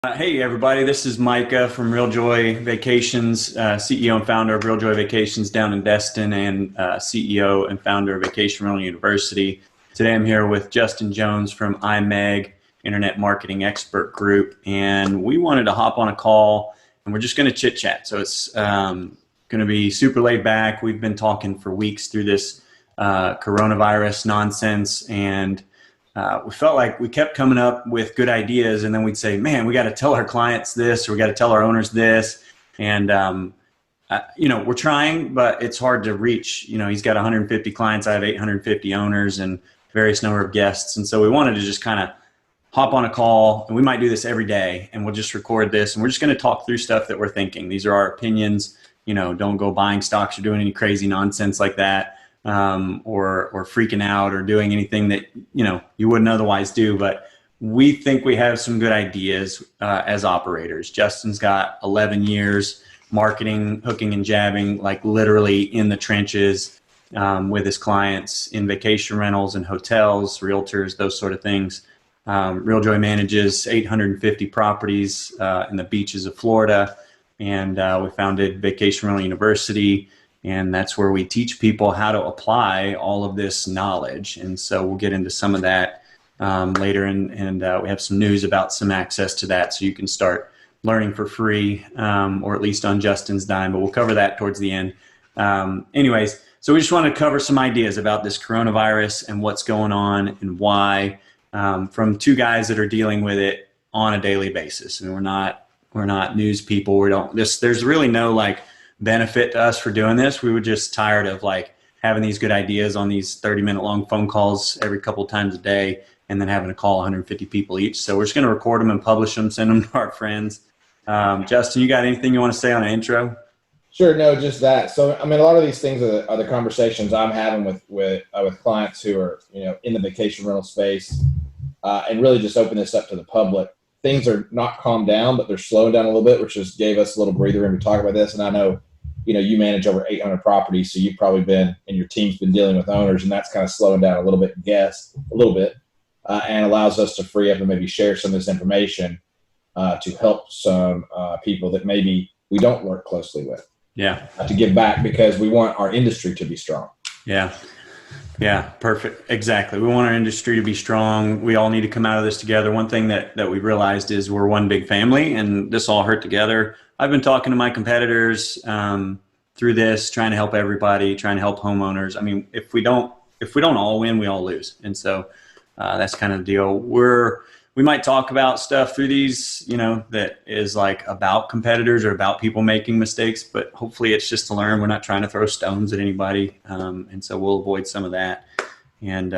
Hey everybody, this is Micah from Real Joy Vacations, CEO and founder of Real Joy Vacations down in Destin, and CEO and founder of Vacation Rental University. Today I'm here with Justin Jones from IMEG, Internet Marketing Expert Group, and we wanted to hop on a call and we're just going to chit chat. So it's going to be super laid back. We've been talking for weeks through this coronavirus nonsense, and we felt like we kept coming up with good ideas, and then we'd say, man, we got to tell our clients this, or we got to tell our owners this. And, we're trying, but it's hard to reach. He's got 150 clients. I have 850 owners and various number of guests. And so we wanted to just kind of hop on a call, and we might do this every day, and we'll just record this, and we're just going to talk through stuff that we're thinking. These are our opinions. Don't go buying stocks or doing any crazy nonsense like that. Or freaking out or doing anything that you wouldn't otherwise do. But we think we have some good ideas as operators. Justin's got 11 years marketing, hooking and jabbing, like literally in the trenches with his clients in vacation rentals and hotels, realtors, those sort of things. Real Joy manages 850 properties in the beaches of Florida, and we founded Vacation Rental University. And that's where we teach people how to apply all of this knowledge. And so we'll get into some of that later. And we have some news about some access to that, so you can start learning for free, or at least on Justin's dime. But we'll cover that towards the end. Anyways, so we just want to cover some ideas about this coronavirus and what's going on and why, from two guys that are dealing with it on a daily basis. And we're not news people. There's really no benefit to us for doing this. We were just tired of having these good ideas on these 30-minute long phone calls every couple of times a day, and then having to call 150 people each. So we're just going to record them and publish them, send them to our friends. Justin, you got anything you want to say on an intro? Sure. No, just that. So, a lot of these things are the conversations I'm having with clients who are, in the vacation rental space, and really just open this up to the public. Things are not calmed down, but they're slowing down a little bit, which just gave us a little breather room to talk about this. And I know, you manage over 800 properties, so you've probably been, and your team's been dealing with owners, and that's kind of slowing down a little bit, and allows us to free up and maybe share some of this information to help some people that maybe we don't work closely with. Yeah. To give back, because we want our industry to be strong. Yeah. Yeah, perfect. Exactly. We want our industry to be strong. We all need to come out of this together. One thing that we realized is we're one big family, and this all hurt together. I've been talking to my competitors through this, trying to help everybody, trying to help homeowners. If we don't all win, we all lose. And so that's kind of the deal. We might talk about stuff through these, that is about competitors or about people making mistakes, but hopefully it's just to learn. We're not trying to throw stones at anybody. And so we'll avoid some of that. And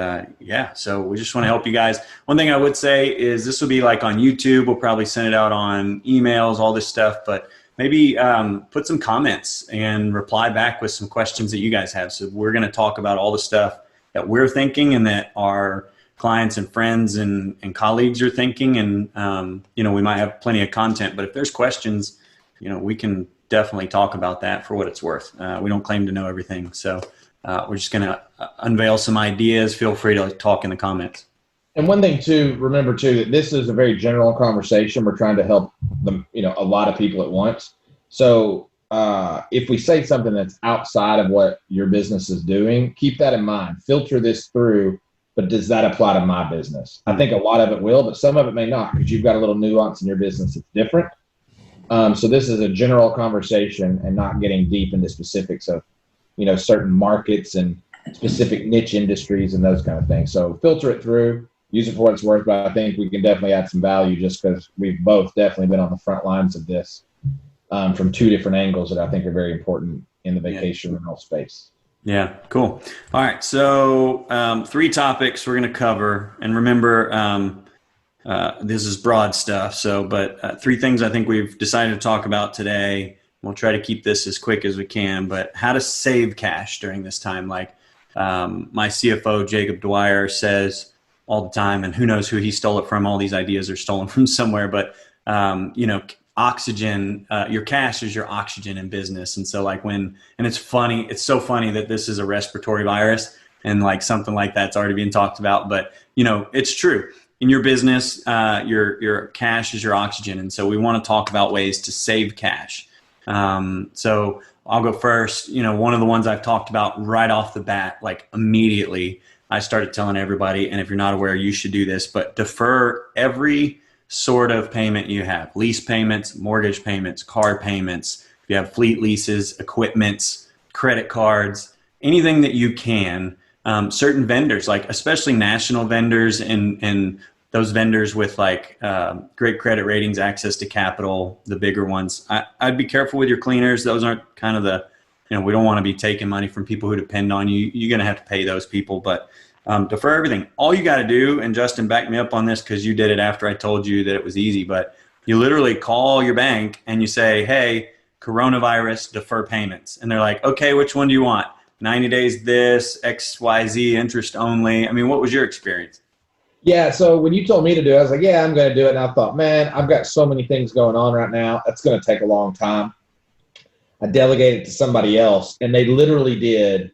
so we just want to help you guys. One thing I would say is this will be on YouTube. We'll probably send it out on emails, all this stuff, but maybe put some comments and reply back with some questions that you guys have. So we're going to talk about all the stuff that we're thinking and that our clients and friends and colleagues are thinking. And, we might have plenty of content, but if there's questions, we can definitely talk about that for what it's worth. We don't claim to know everything. So we're just going to unveil some ideas. Feel free to talk in the comments. And one thing to remember too, that this is a very general conversation. We're trying to help them, a lot of people at once. So if we say something that's outside of what your business is doing, keep that in mind. Filter this through. But does that apply to my business? I think a lot of it will, but some of it may not, because you've got a little nuance in your business that's different. So this is a general conversation and not getting deep into specifics of, certain markets and specific niche industries and those kind of things. So filter it through, use it for what it's worth, but I think we can definitely add some value just because we've both definitely been on the front lines of this from two different angles that I think are very important in the vacation rental space. Yeah, cool. All right, so 3 topics we're going to cover, and remember, this is broad stuff. But 3 things I think we've decided to talk about today. We'll try to keep this as quick as we can. But how to save cash during this time, my CFO Jacob Dwyer says all the time, and who knows who he stole it from. All these ideas are stolen from somewhere, but oxygen, your cash is your oxygen in business. And so and it's funny, it's so funny that this is a respiratory virus and something like that's already being talked about, but it's true. in your business, your cash is your oxygen. And so we want to talk about ways to save cash. So I'll go first. One of the ones I've talked about right off the bat, like immediately, I started telling everybody, and if you're not aware, you should do this, but defer every sort of payment you have: lease payments, mortgage payments, car payments, if you have fleet leases, equipments, credit cards, anything that you can. Certain vendors, like especially national vendors and those vendors with like great credit ratings, access to capital, the bigger ones. I'd be careful with your cleaners. Those aren't kind of we don't want to be taking money from people who depend on you. You're going to have to pay those people, but defer everything. All you got to do, and Justin, back me up on this because you did it after I told you that it was easy, but you literally call your bank and you say, hey, coronavirus, defer payments. And they're like, okay, which one do you want? 90 days this, XYZ, interest only. I mean, what was your experience? Yeah, so when you told me to do it, I was like, yeah, I'm going to do it. And I thought, man, I've got so many things going on right now. That's going to take a long time. I delegated to somebody else, and they literally did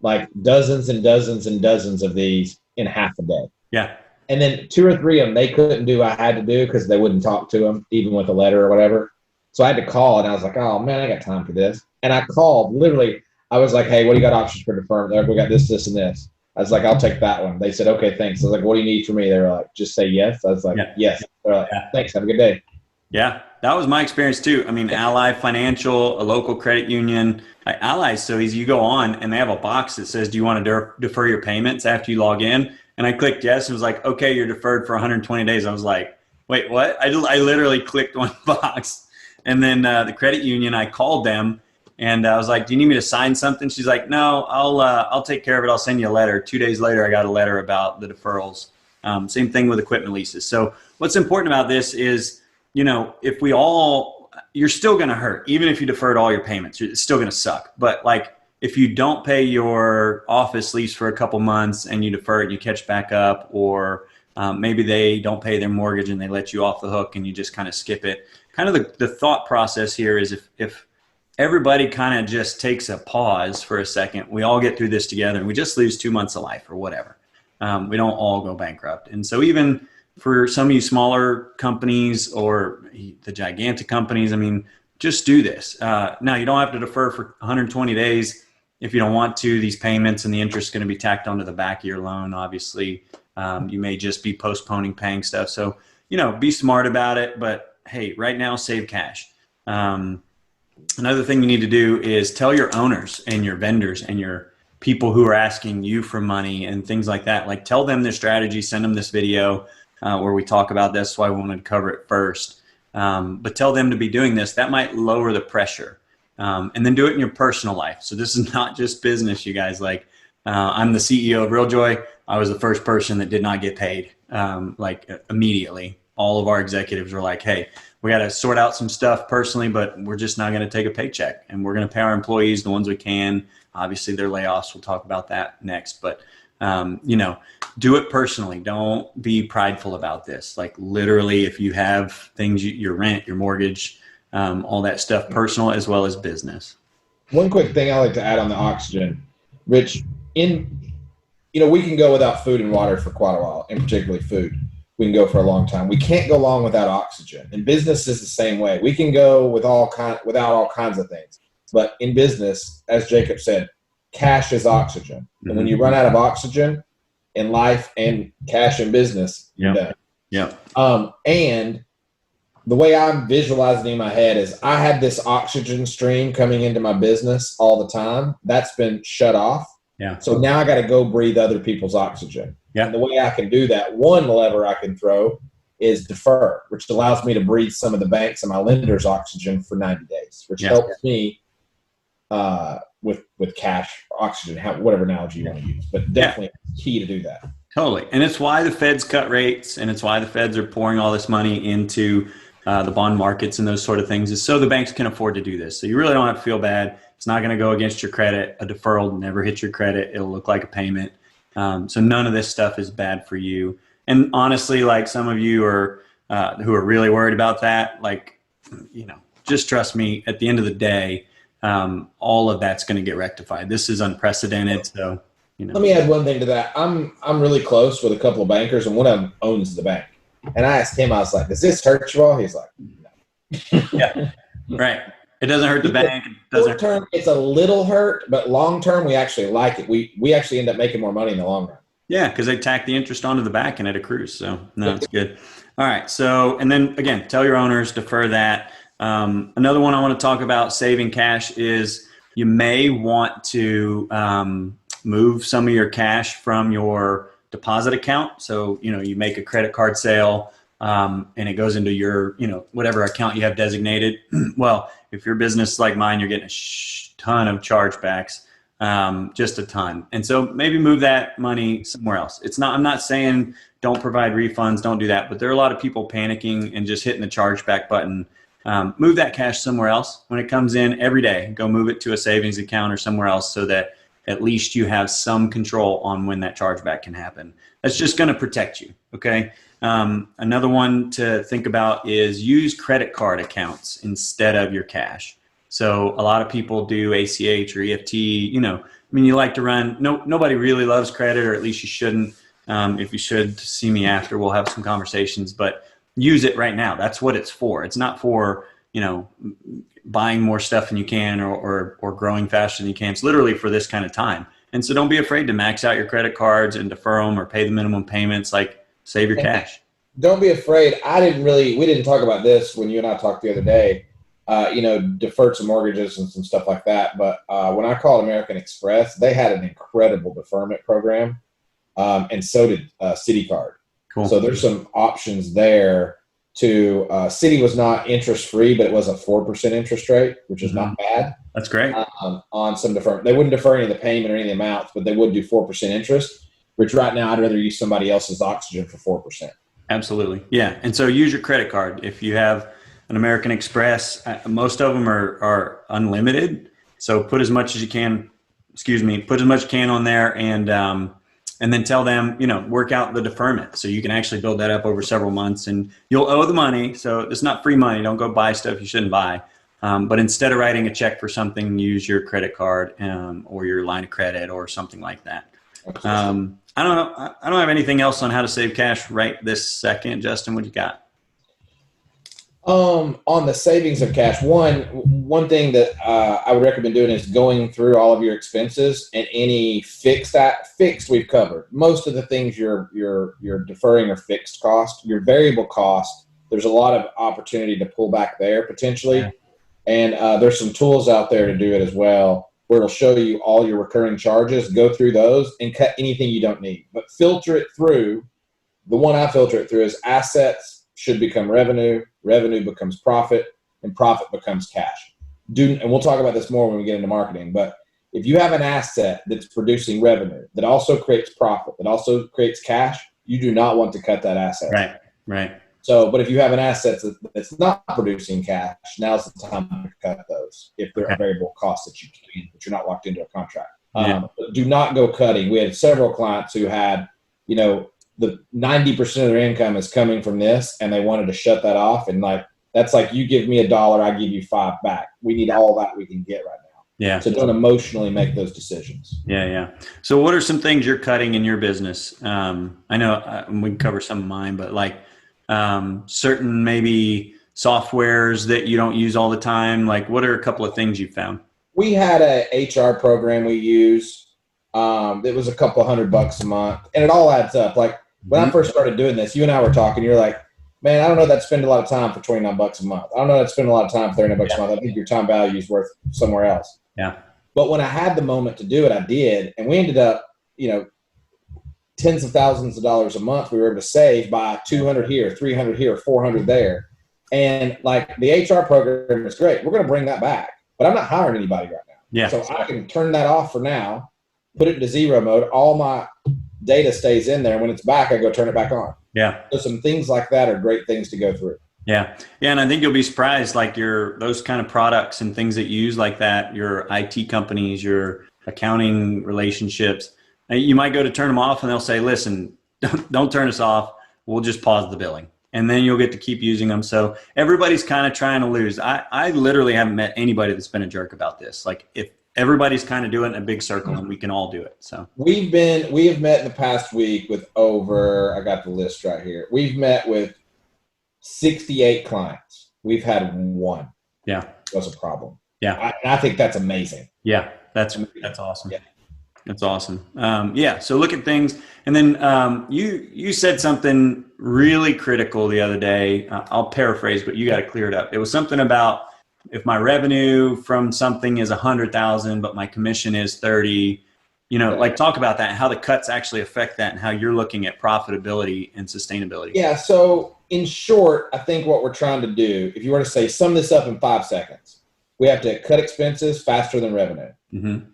like dozens and dozens and dozens of these in half a day. Yeah. And then 2 or 3 of them they couldn't do I had to do because they wouldn't talk to them, even with a letter or whatever. So I had to call, and I was like, oh, man, I got time for this. And I called, literally, I was like, hey, what do you got options for deferment? They're like, we got this, this, and this. I was like, I'll take that one. They said, okay, thanks. I was like, what do you need from me? They were like, just say yes. I was like, yes. They're like, thanks, have a good day. Yeah, that was my experience too. I mean, Ally Financial, a local credit union. Ally is so easy. You go on and they have a box that says, do you want to defer your payments after you log in? And I clicked yes. And it was like, okay, you're deferred for 120 days. I was like, wait, what? I literally clicked one box. And then the credit union, I called them and I was like, do you need me to sign something? She's like, no, I'll take care of it. I'll send you a letter. 2 days later, I got a letter about the deferrals. Same thing with equipment leases. So what's important about this is, if you're still going to hurt, even if you deferred all your payments, it's still going to suck. But like, if you don't pay your office lease for a couple months and you defer it, you catch back up, or maybe they don't pay their mortgage and they let you off the hook and you just kind of skip it. Kind of the thought process here is if everybody kind of just takes a pause for a second, we all get through this together and we just lose 2 months of life or whatever. We don't all go bankrupt. And so even for some of you smaller companies or the gigantic companies, I mean, just do this. Now, you don't have to defer for 120 days if you don't want to. These payments and the interest is going to be tacked onto the back of your loan, obviously. You may just be postponing paying stuff. So, be smart about it. But, hey, right now, save cash. Another thing you need to do is tell your owners and your vendors and your people who are asking you for money and things like that. Like, tell them their strategy, send them this video where we talk about this. That's why we wanted to cover it first. But tell them to be doing this. That might lower the pressure. And then do it in your personal life. So this is not just business, you guys. Like, I'm the CEO of RealJoy. I was the first person that did not get paid immediately. All of our executives were like, hey, we got to sort out some stuff personally, but we're just not going to take a paycheck. And we're going to pay our employees the ones we can. Obviously, their layoffs. We'll talk about that next. But, do it personally. Don't be prideful about this. Like, literally, if you have things, your rent, your mortgage, all that stuff, personal as well as business. One quick thing I like to add on the oxygen, Rich, we can go without food and water for quite a while, and particularly food. We can go for a long time. We can't go long without oxygen. And business is the same way. We can go without all kinds of things. But in business, as Jacob said, cash is oxygen. And when you run out of oxygen in life and cash in business, you're done. Yeah. And the way I'm visualizing in my head is I had this oxygen stream coming into my business all the time. That's been shut off. Yeah. So now I got to go breathe other people's oxygen. Yeah. And the way I can do that, one lever I can throw is defer, which allows me to breathe some of the banks and my lenders' oxygen for 90 days, which helps me with cash, oxygen, whatever analogy you want to use. But definitely key to do that. Totally. And it's why the Feds cut rates, and it's why the Feds are pouring all this money into the bond markets and those sort of things, is so the banks can afford to do this. So you really don't have to feel bad. It's not going to go against your credit. A deferral never hits your credit. It'll look like a payment. So none of this stuff is bad for you. And honestly, like some of you are who are really worried about that, just trust me, at the end of the day, all of that's going to get rectified. This is unprecedented. So, you know. Let me add one thing to that. I'm really close with a couple of bankers, and one of them owns the bank. And I asked him, I was like, "Does this hurt you all?" He's like, "No." Yeah, right. It doesn't hurt the bank. It doesn't. Short term, it's a little hurt, but long term, we actually like it. We actually end up making more money in the long run. Yeah, because they tack the interest onto the back and it accrues. So no, it's good. All right. So, and then again, tell your owners, defer that. Another one I want to talk about saving cash is you may want to move some of your cash from your deposit account. So, you make a credit card sale and it goes into your, whatever account you have designated. Well, if your business is like mine, you're getting a ton of chargebacks. Just a ton. And so maybe move that money somewhere else. I'm not saying don't provide refunds, don't do that, but there are a lot of people panicking and just hitting the chargeback button. Move that cash somewhere else. When it comes in every day, go move it to a savings account or somewhere else so that at least you have some control on when that chargeback can happen. That's just going to protect you. Okay. Another one to think about is use credit card accounts instead of your cash. So a lot of people do ACH or EFT, you like to run, nobody really loves credit, or at least you shouldn't. If you should, see me after, we'll have some conversations, but use it right now. That's what it's for. It's not for, buying more stuff than you can or growing faster than you can. It's literally for this kind of time. And so don't be afraid to max out your credit cards and defer them or pay the minimum payments, like save your cash. Don't be afraid. We didn't talk about this when you and I talked the other day. Deferred some mortgages and some stuff like that. But when I called American Express, they had an incredible deferment program, and so did CitiCard. Cool. So there's some options there. Citi was not interest free, but it was a 4% interest rate, which is not bad. That's great. On some deferment, they wouldn't defer any of the payment or any of the amounts, but they would do 4% interest. Which right now I'd rather use somebody else's oxygen for 4%. Absolutely, yeah. And so use your credit card if you have an American Express. Most of them are unlimited. So put as much as you can. Put as much as you can on there, and then tell them, work out the deferment so you can actually build that up over several months, and you'll owe the money. So it's not free money. Don't go buy stuff you shouldn't buy. But instead of writing a check for something, use your credit card or your line of credit or something like that. I don't know. I don't have anything else on how to save cash right this second. Justin, what you got? On the savings of cash, one thing that I would recommend doing is going through all of your expenses, and any fixed we've covered. Most of the things you're deferring are fixed cost. Your variable cost, there's a lot of opportunity to pull back there potentially. Yeah. And there's some tools out there to do it as well, where it'll show you all your recurring charges. Go through those and cut anything you don't need, but filter it through. The one I filter it through is assets should become revenue, revenue becomes profit, and profit becomes cash. And we'll talk about this more when we get into marketing, but if you have an asset that's producing revenue, that also creates profit, that also creates cash, you do not want to cut that asset. Right. So, but if you have an asset that's not producing cash, now's the time to cut those if they're a variable cost that you can, but you're not locked into a contract. But do not go cutting. We had several clients who had, the 90% of their income is coming from this, and they wanted to shut that off. And that's like, you give me $1, I give you $5 back. We need all that we can get right now. Yeah. So don't emotionally make those decisions. Yeah. So what are some things you're cutting in your business? I know we can cover some of mine, but certain maybe softwares that you don't use all the time. What are a couple of things you found? We had a HR program we use. It was a couple $100 a month, and it all adds up. When I first started doing this, you and I were talking, you're like, man, I don't know that I'd spend a lot of time for $29 a month. I don't know that I'd spend a lot of time for $39 a month. I think your time value is worth somewhere else. Yeah. But when I had the moment to do it, I did. And we ended up, tens of thousands of dollars a month we were able to save by 200 here, 300 here, 400 there. And the HR program is great. We're going to bring that back, but I'm not hiring anybody right now. Yeah. So I can turn that off for now, put it into zero mode. All my data stays in there. When it's back, I go turn it back on. Yeah. So some things like that are great things to go through. Yeah. And I think you'll be surprised, those kind of products and things that you use like that, your IT companies, your accounting relationships, you might go to turn them off and they'll say, listen, don't turn us off. We'll just pause the billing. And then you'll get to keep using them. So everybody's kind of trying to lose. I literally haven't met anybody that's been a jerk about this. everybody's kind of doing it in a big circle, and we can all do it. So we have met in the past week with over, I got the list right here. We've met with 68 clients. We've had one. Yeah. Was a problem. Yeah. I think that's amazing. Yeah. That's awesome. Yeah. That's awesome. Yeah. So look at things. And then you said something really critical the other day. I'll paraphrase, but you got to clear it up. It was something about if my revenue from something is 100,000, but my commission is 30, like talk about that and how the cuts actually affect that and how you're looking at profitability and sustainability. Yeah. So in short, I think what we're trying to do, if you were to say sum this up in 5 seconds, we have to cut expenses faster than revenue. Mm-hmm.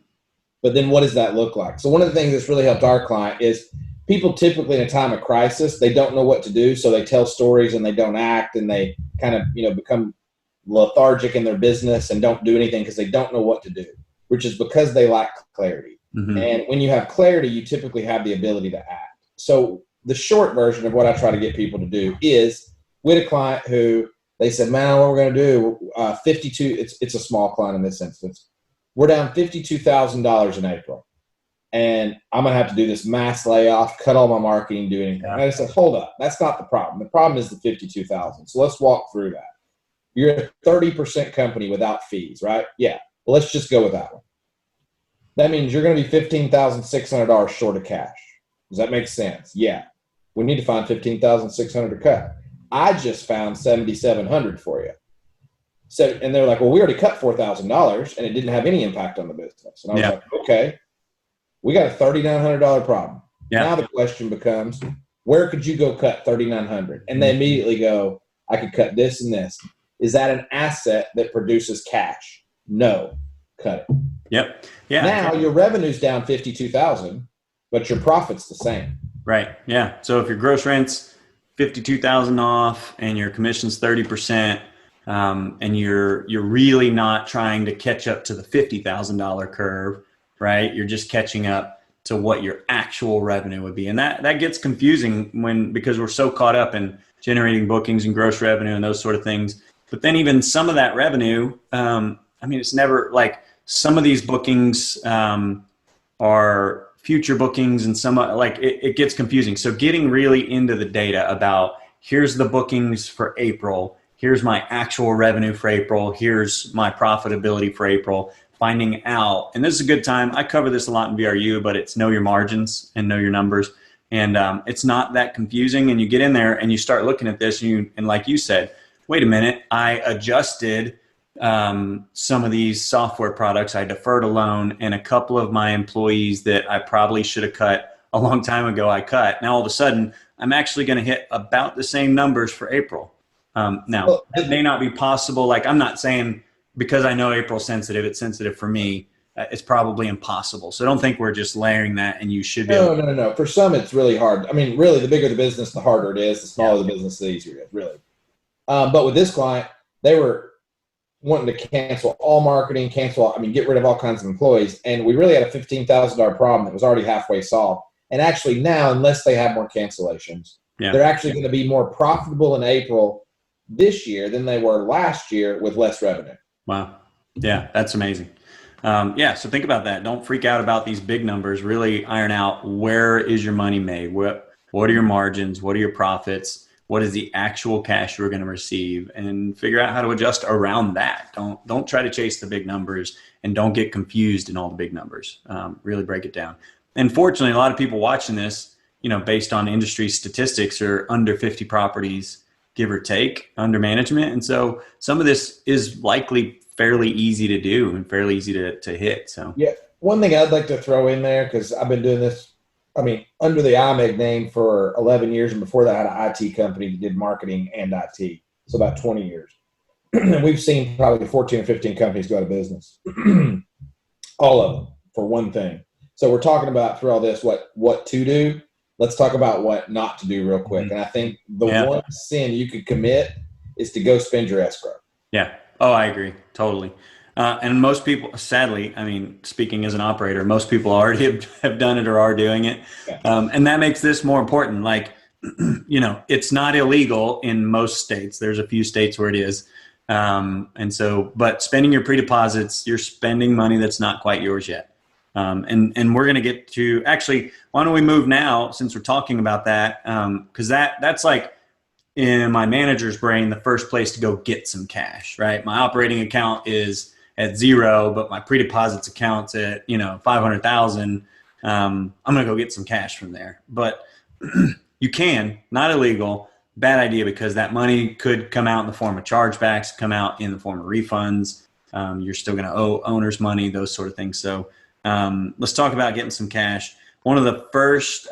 But then what does that look like? So one of the things that's really helped our client is people typically in a time of crisis, they don't know what to do. So they tell stories and they don't act, and they kind of, become lethargic in their business and don't do anything because they don't know what to do, which is because they lack clarity. Mm-hmm. And when you have clarity, you typically have the ability to act. So the short version of what I try to get people to do is, we had a client who they said, man, what we're going to do, 52, it's a small client in this instance. We're down $52,000 in April. And I'm going to have to do this mass layoff, cut all my marketing, do anything. And I said, hold up. That's not the problem. The problem is the 52,000. So let's walk through that. You're a 30% company without fees, right? Yeah. Well, let's just go with that one. That means you're going to be $15,600 short of cash. Does that make sense? Yeah. We need to find $15,600 to cut. I just found $7,700 for you. So, and they're like, well, we already cut $4,000 and it didn't have any impact on the business. And I was like, okay, we got a $3,900 problem. Yeah. Now the question becomes, where could you go cut $3,900? And they immediately go, I could cut this and this. Is that an asset that produces cash? No. Cut it. Yep. Yeah. Now your revenue's down $52,000, but your profit's the same. Right. Yeah. So if your gross rent's $52,000 off and your commission's 30%, and you're really not trying to catch up to the $50,000 curve, right? You're just catching up to what your actual revenue would be. And that gets confusing because we're so caught up in generating bookings and gross revenue and those sort of things. But then even some of that revenue, it's never like some of these bookings are future bookings, and some it gets confusing. So getting really into the data about here's the bookings for April, here's my actual revenue for April, here's my profitability for April, finding out. And this is a good time. I cover this a lot in VRU, but it's know your margins and know your numbers. And it's not that confusing. And you get in there and you start looking at this and like you said, wait a minute, I adjusted some of these software products. I deferred a loan, and a couple of my employees that I probably should have cut a long time ago, I cut. Now all of a sudden, I'm actually going to hit about the same numbers for April. Now, it may not be possible. Like, I'm not saying because I know April's sensitive, it's sensitive for me. It's probably impossible. So don't think we're just layering that and you should be. No. For some, it's really hard. I mean, really, the bigger the business, the harder it is. The smaller the business, the easier it is, really. But with this client, they were wanting to cancel all marketing, get rid of all kinds of employees. And we really had a $15,000 problem that was already halfway solved. And actually now, unless they have more cancellations, they're actually going to be more profitable in April this year than they were last year with less revenue. Wow. Yeah, that's amazing. So think about that. Don't freak out about these big numbers. Really iron out, where is your money made? What are your margins? What are your profits? What is the actual cash you're going to receive? And figure out how to adjust around that. Don't try to chase the big numbers, and don't get confused in all the big numbers. Really break it down. And fortunately, a lot of people watching this, based on industry statistics, are under 50 properties, give or take, under management. And so some of this is likely fairly easy to do and fairly easy to hit. So yeah, one thing I'd like to throw in there, because I've been doing this, under the IMEG name for 11 years, and before that I had an IT company that did marketing and IT, so about 20 years. And we've seen probably 14 or 15 companies go out of business, all of them, for one thing. So we're talking about, through all this, what to do. Let's talk about what not to do real quick. And I think the one sin you could commit is to go spend your escrow. Yeah. Oh, I agree. Totally. And most people, sadly, speaking as an operator, most people already have done it or are doing it. Yeah. And that makes this more important. Like, it's not illegal in most states. There's a few states where it is. But spending your pre-deposits, you're spending money that's not quite yours yet. And we're going to get to, actually, why don't we move now, since we're talking about that? Because that's like, in my manager's brain, the first place to go get some cash, right? My operating account is at 0, but my pre-deposits account's at, 500,000. I'm going to go get some cash from there. But you can, not illegal, bad idea, because that money could come out in the form of chargebacks, come out in the form of refunds. You're still going to owe owners money, those sort of things. So let's talk about getting some cash. One of the first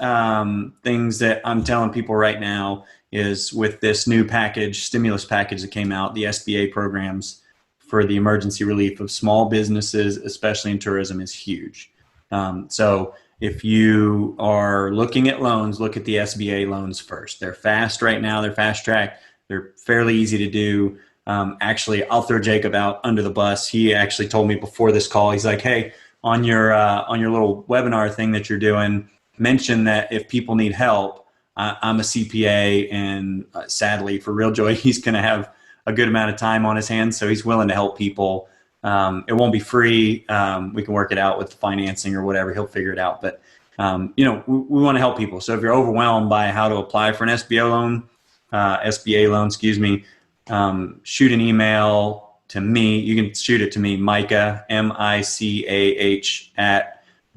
things that I'm telling people right now is, with this new stimulus package that came out, the SBA programs for the emergency relief of small businesses, especially in tourism, is huge. So if you are looking at loans, look at the SBA loans first. They're fast right now. They're fast track. They're fairly easy to do. Actually, I'll throw Jacob out under the bus. He actually told me before this call, he's like, hey, on your little webinar thing that you're doing, mention that if people need help, I'm a CPA, and sadly for Realjoy, he's going to have a good amount of time on his hands, so he's willing to help people. It won't be free. We can work it out with financing or whatever. He'll figure it out. But we want to help people. So if you're overwhelmed by how to apply for an SBA loan, shoot an email to me. You can shoot it to me, Micah, MICAH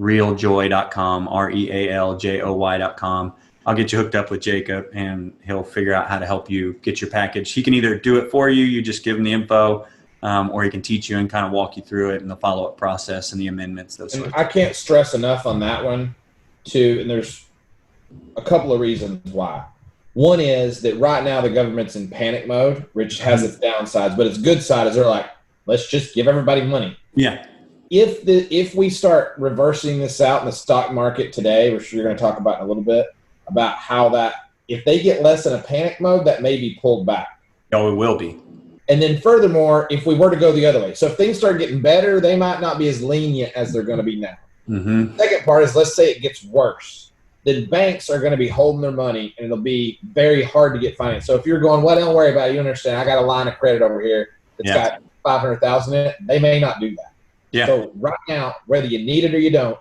@realjoy.com, REALJOY.com. I'll get you hooked up with Jacob, and he'll figure out how to help you get your package. He can either do it for you, you just give him the info, or he can teach you and kind of walk you through it and the follow-up process and the amendments. Those sorts of things. I can't stress enough on that one, too, and there's a couple of reasons why. One is that right now the government's in panic mode, which has its downsides, but its good side is they're like, let's just give everybody money. Yeah. If we start reversing this out in the stock market today, which you're going to talk about in a little bit, about how that, if they get less in a panic mode, that may be pulled back. Oh, it will be. And then furthermore, if we were to go the other way, so if things start getting better, they might not be as lenient as they're going to be now. Mm-hmm. The second part is, let's say it gets worse. Then banks are going to be holding their money, and it'll be very hard to get financed. So if you're going, well, don't worry about it. You understand, I got a line of credit over here that's got $500,000 in it. They may not do that. Yeah. So right now, whether you need it or you don't,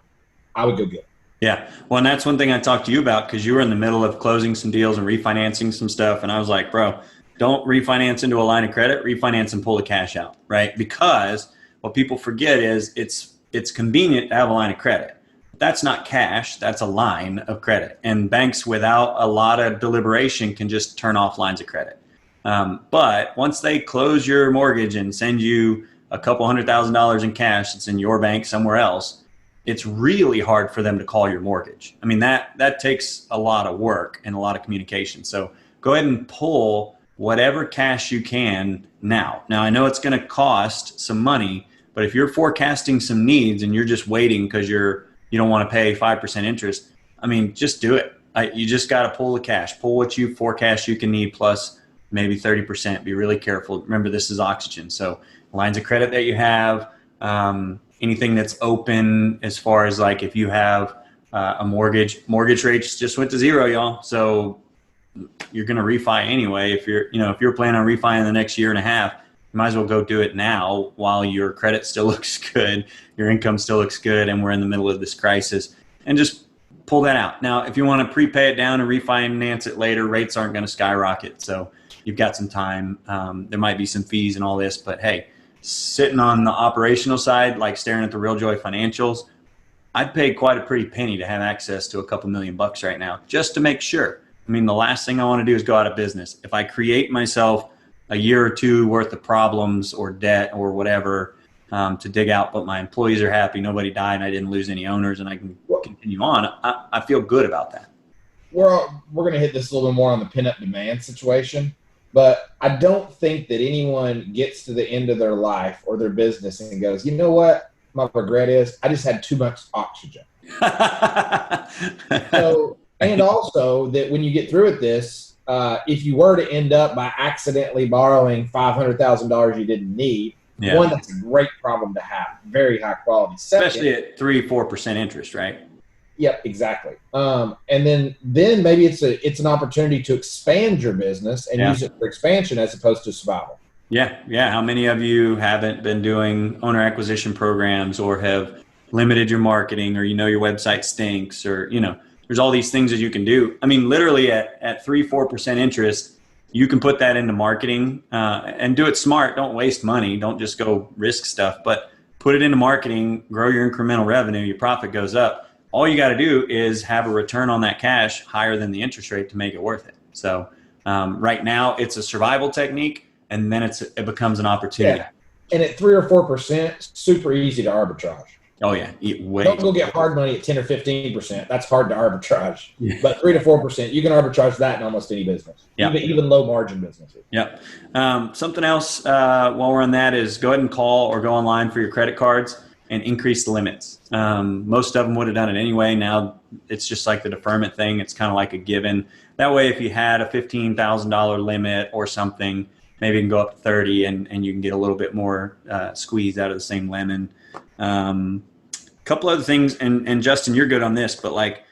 I would go get it. Yeah. Well, and that's one thing I talked to you about, because you were in the middle of closing some deals and refinancing some stuff. And I was like, bro, don't refinance into a line of credit, refinance and pull the cash out, right? Because what people forget is it's convenient to have a line of credit. That's not cash. That's a line of credit. And banks, without a lot of deliberation, can just turn off lines of credit. But once they close your mortgage and send you a couple $100,000 in cash that's in your bank somewhere else, it's really hard for them to call your mortgage. I mean, that takes a lot of work and a lot of communication. So go ahead and pull whatever cash you can now. Now, I know it's going to cost some money, but if you're forecasting some needs and you're just waiting because you don't want to pay 5% interest, I mean, just do it. You just got to pull the cash. Pull what you forecast you can need plus maybe 30%. Be really careful. Remember, this is oxygen. So lines of credit that you have, anything that's open, as far as like if you have a mortgage rates just went to 0, y'all. So you're going to refi anyway. If you're planning on refining the next year and a half, you might as well go do it now while your credit still looks good, your income still looks good, and we're in the middle of this crisis, and just pull that out. Now, if you want to prepay it down and refinance it later, rates aren't going to skyrocket. So you've got some time. There might be some fees and all this, but hey, sitting on the operational side, like staring at the Realjoy financials, I'd pay quite a pretty penny to have access to a couple $1,000,000 right now, just to make sure. I mean, the last thing I want to do is go out of business. If I create myself a year or two worth of problems or debt or whatever to dig out, but my employees are happy, nobody died, and I didn't lose any owners, and I can continue on, I feel good about that. We're going to hit this a little bit more on the pent-up demand situation. But I don't think that anyone gets to the end of their life or their business and goes, you know what my regret is? I just had too much oxygen. And also that when you get through with this, if you were to end up by accidentally borrowing $500,000 you didn't need, one, that's a great problem to have, very high quality. Second, especially at 3-4% interest, right? Yep, exactly. And then maybe it's an opportunity to expand your business and use it for expansion as opposed to survival. Yeah. Yeah. How many of you haven't been doing owner acquisition programs or have limited your marketing or, your website stinks or, there's all these things that you can do. I mean, literally at 3-4% interest, you can put that into marketing and do it smart. Don't waste money. Don't just go risk stuff, but put it into marketing, grow your incremental revenue, your profit goes up. All you got to do is have a return on that cash higher than the interest rate to make it worth it. So right now it's a survival technique, and then it becomes an opportunity. Yeah. And at 3 or 4%, super easy to arbitrage. Oh yeah, Don't go get hard money at 10 or 15%. That's hard to arbitrage. Yeah. But 3 to 4%, you can arbitrage that in almost any business, even low margin businesses. Yep. Something else while we're on that is go ahead and call or go online for your credit cards and increase the limits. Most of them would have done it anyway. Now it's just like the deferment thing. It's kind of like a given. That way, if you had a $15,000 limit or something, maybe you can go up to 30 and you can get a little bit more squeeze out of the same lemon. Couple other things, and Justin, you're good on this, but like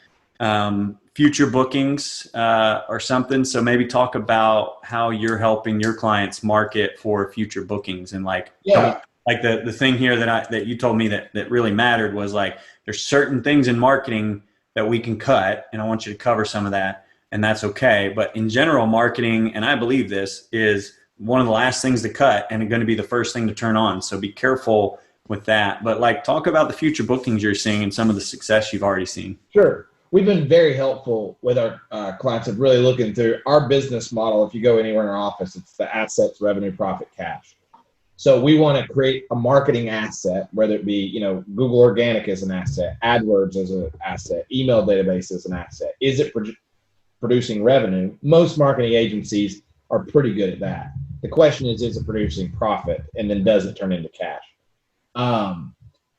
future bookings or something. So maybe talk about how you're helping your clients market for future bookings and like the thing here that you told me that really mattered was like there's certain things in marketing that we can cut, and I want you to cover some of that, and that's okay. But in general, marketing, and I believe this, is one of the last things to cut and going to be the first thing to turn on. So be careful with that. But like talk about the future bookings you're seeing and some of the success you've already seen. Sure. We've been very helpful with our clients of really looking through our business model. If you go anywhere in our office, it's the assets, revenue, profit, cash. So we want to create a marketing asset, whether it be, Google Organic as an asset, AdWords as an asset, email database as an asset. Is it producing revenue? Most marketing agencies are pretty good at that. The question is it producing profit? And then does it turn into cash?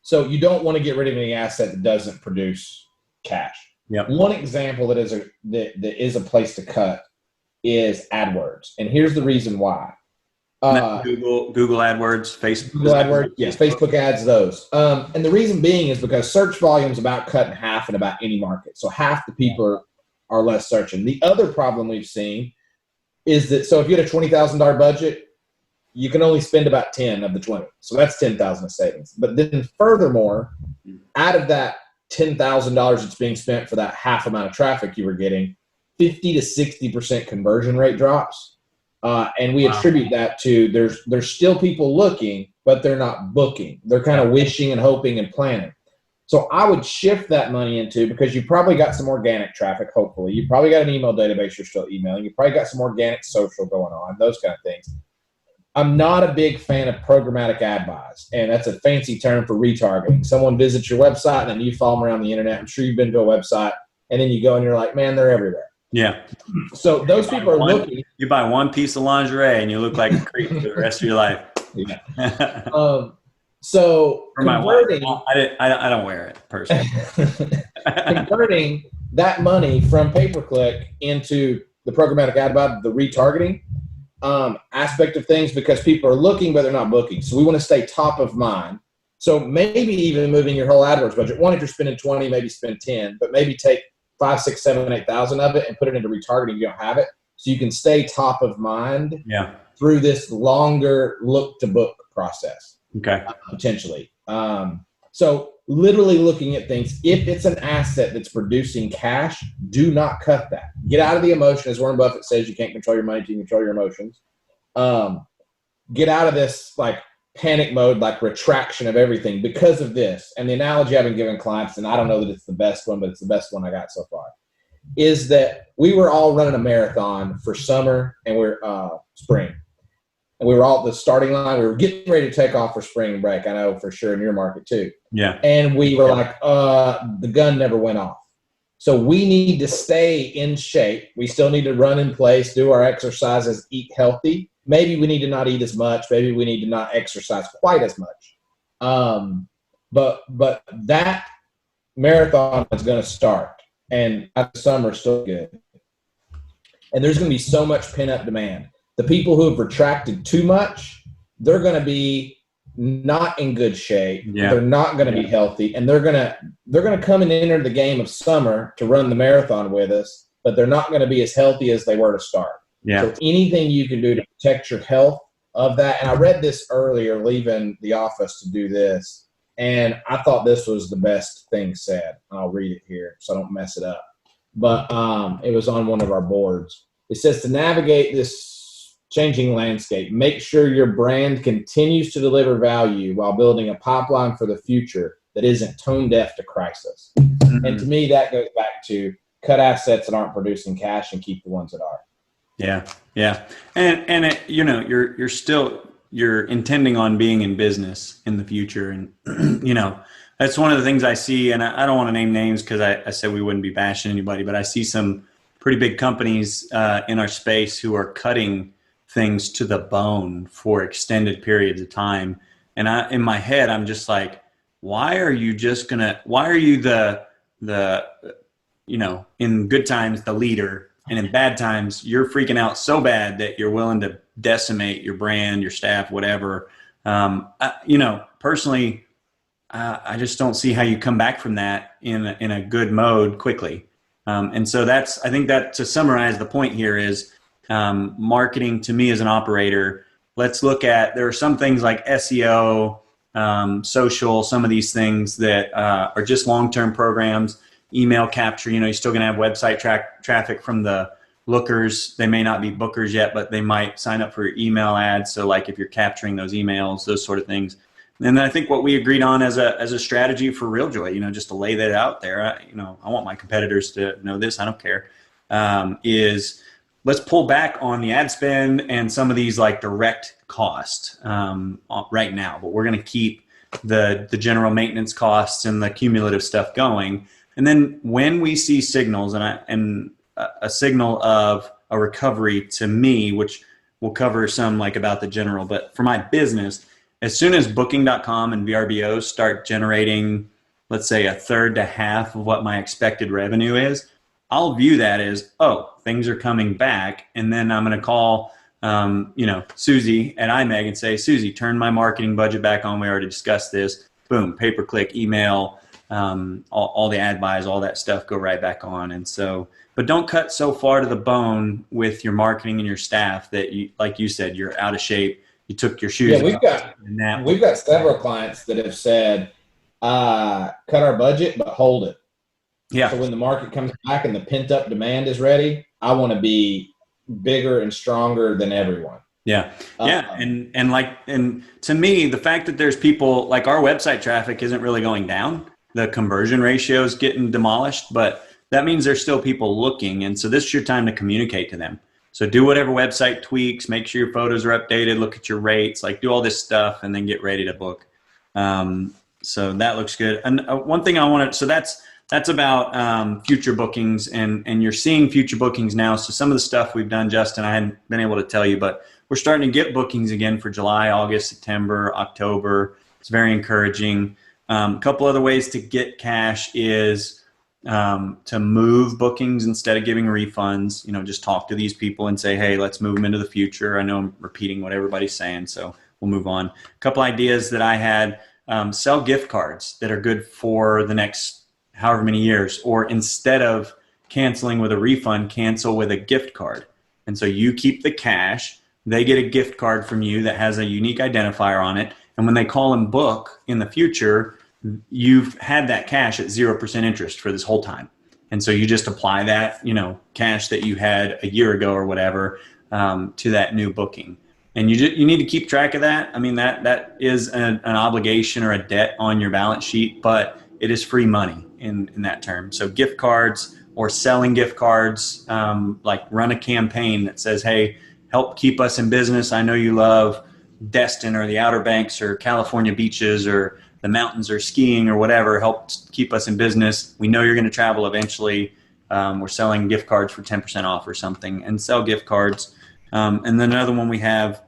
So you don't want to get rid of any asset that doesn't produce cash. Yep. One example that is a place to cut is AdWords. And here's the reason why. Google AdWords, Facebook. Google AdWords, yes, Facebook ads, those. And the reason being is because search volume is about cut in half in about any market. So half the people are less searching. The other problem we've seen is that, so if you had a $20,000 budget, you can only spend about 10 of the 20. So that's 10,000 of savings. But then furthermore, out of that $10,000 that's being spent for that half amount of traffic you were getting, 50 to 60% conversion rate drops. And we attribute that to there's still people looking, but they're not booking. They're kind of wishing and hoping and planning. So I would shift that money into, because you probably got some organic traffic, hopefully. You probably got an email database you're still emailing. You probably got some organic social going on, those kind of things. I'm not a big fan of programmatic ad buys, and that's a fancy term for retargeting. Someone visits your website, and then you follow them around the internet. I'm sure you've been to a website, and then you go and you're like, man, they're everywhere. Yeah. So those people are looking. You buy one piece of lingerie, and you look like a creep for the rest of your life. Yeah. So for my wife, I don't wear it personally. Converting that money from pay-per-click into the programmatic ad buy, the retargeting aspect of things, because people are looking, but they're not booking. So we want to stay top of mind. So maybe even moving your whole AdWords budget. One, if you're spending 20, maybe spend 10, but maybe take 5, 6, 7, 8,000 of it and put it into retargeting. You don't have it. So you can stay top of mind through this longer look to book process. Okay. Potentially. So literally looking at things, if it's an asset that's producing cash, do not cut that. Get out of the emotion. As Warren Buffett says, you can't control your money, you can control your emotions. Get out of this like panic mode, like retraction of everything because of this. And the analogy I've been giving clients, and I don't know that it's the best one, but it's the best one I got so far, is that we were all running a marathon for summer and we're spring. And we were all at the starting line. We were getting ready to take off for spring break. I know for sure in your market too. Yeah. And we were like, the gun never went off. So we need to stay in shape. We still need to run in place, do our exercises, eat healthy. Maybe we need to not eat as much. Maybe we need to not exercise quite as much. But that marathon is going to start, and the summer is still good. And there's going to be so much pent-up demand. The people who have retracted too much, they're going to be not in good shape. Yeah. They're not going to be healthy, and they're going to come and enter the game of summer to run the marathon with us, but they're not going to be as healthy as they were to start. Yeah. So anything you can do to protect your health of that. And I read this earlier, leaving the office to do this, and I thought this was the best thing said. I'll read it here so I don't mess it up. But it was on one of our boards. It says, to navigate this changing landscape, make sure your brand continues to deliver value while building a pipeline for the future that isn't tone deaf to crisis. Mm-hmm. And to me, that goes back to cut assets that aren't producing cash and keep the ones that are. Yeah. Yeah. And it, you know, you're intending on being in business in the future. And, you know, that's one of the things I see, and I don't want to name names because I said we wouldn't be bashing anybody, but I see some pretty big companies in our space who are cutting things to the bone for extended periods of time. And in my head, I'm just like, why are you the, you know, in good times, the leader, and in bad times, you're freaking out so bad that you're willing to decimate your brand, your staff, whatever. You know, personally, I just don't see how you come back from that in a good mode quickly. And so I think that to summarize the point here is marketing to me as an operator. Let's look at, there are some things like SEO, social, some of these things that are just long-term programs. Email capture, you know, you're still going to have website traffic from the lookers. They may not be bookers yet, but they might sign up for your email ads. So like if you're capturing those emails, those sort of things. And then I think what we agreed on as a strategy for RealJoy, you know, just to lay that out there, I want my competitors to know this, I don't care, is let's pull back on the ad spend and some of these like direct costs right now, but we're going to keep the general maintenance costs and the cumulative stuff going. And then when we see signals, and a signal of a recovery to me, which we'll cover some like about the general, but for my business, as soon as Booking.com and VRBO start generating, let's say, a third to half of what my expected revenue is, I'll view that as, oh, things are coming back. And then I'm going to call, Susie at iMeg and say, Susie, turn my marketing budget back on. We already discussed this. Boom, pay-per-click, email, all the ad buys, all that stuff go right back on. And so, but don't cut so far to the bone with your marketing and your staff that you, like you said, you're out of shape. You took your shoes. Yeah, we've got several clients that have said, cut our budget, but hold it. Yeah. So when the market comes back and the pent up demand is ready, I want to be bigger and stronger than everyone. Yeah. Yeah. And to me, the fact that there's people like our website traffic isn't really going down. The conversion ratio is getting demolished, but that means there's still people looking. And so this is your time to communicate to them. So do whatever website tweaks, make sure your photos are updated, look at your rates, like do all this stuff and then get ready to book. So that looks good. And one thing I wanted, so that's about future bookings and you're seeing future bookings now. So some of the stuff we've done, Justin, I hadn't been able to tell you, but we're starting to get bookings again for July, August, September, October. It's very encouraging. A couple other ways to get cash is to move bookings instead of giving refunds. You know, just talk to these people and say, hey, let's move them into the future. I know I'm repeating what everybody's saying, so we'll move on. A couple ideas that I had, sell gift cards that are good for the next however many years, or instead of canceling with a refund, cancel with a gift card. And so you keep the cash, they get a gift card from you that has a unique identifier on it. And when they call and book in the future, you've had that cash at 0% interest for this whole time. And so you just apply that, cash that you had a year ago or whatever, to that new booking. And you need to keep track of that. I mean, that is an obligation or a debt on your balance sheet, but it is free money in that term. So gift cards or selling gift cards, like run a campaign that says, hey, help keep us in business. I know you love Destin or the Outer Banks or California beaches or the mountains or skiing or whatever. Help keep us in business. We know you're going to travel eventually. We're selling gift cards for 10% off or something, and sell gift cards. And then another one we have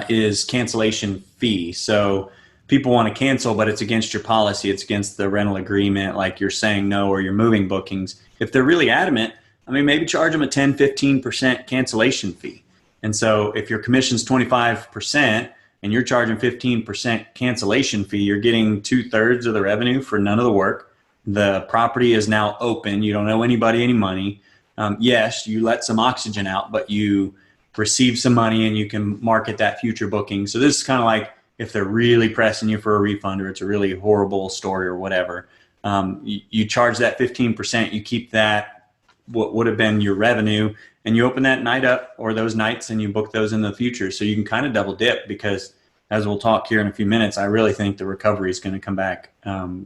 is cancellation fee. So people want to cancel, but it's against your policy. It's against the rental agreement, like you're saying no, or you're moving bookings. If they're really adamant, maybe charge them a 10, 15% cancellation fee. And so if your commission's 25% and you're charging 15% cancellation fee, you're getting 2/3 of the revenue for none of the work. The property is now open. You don't owe anybody any money. Yes, you let some oxygen out, but you receive some money and you can market that future booking. So this is kind of like if they're really pressing you for a refund or it's a really horrible story or whatever. You charge that 15%, you keep that, what would have been your revenue, and you open that night up or those nights and you book those in the future. So you can kind of double dip because, as we'll talk here in a few minutes, I really think the recovery is going to come back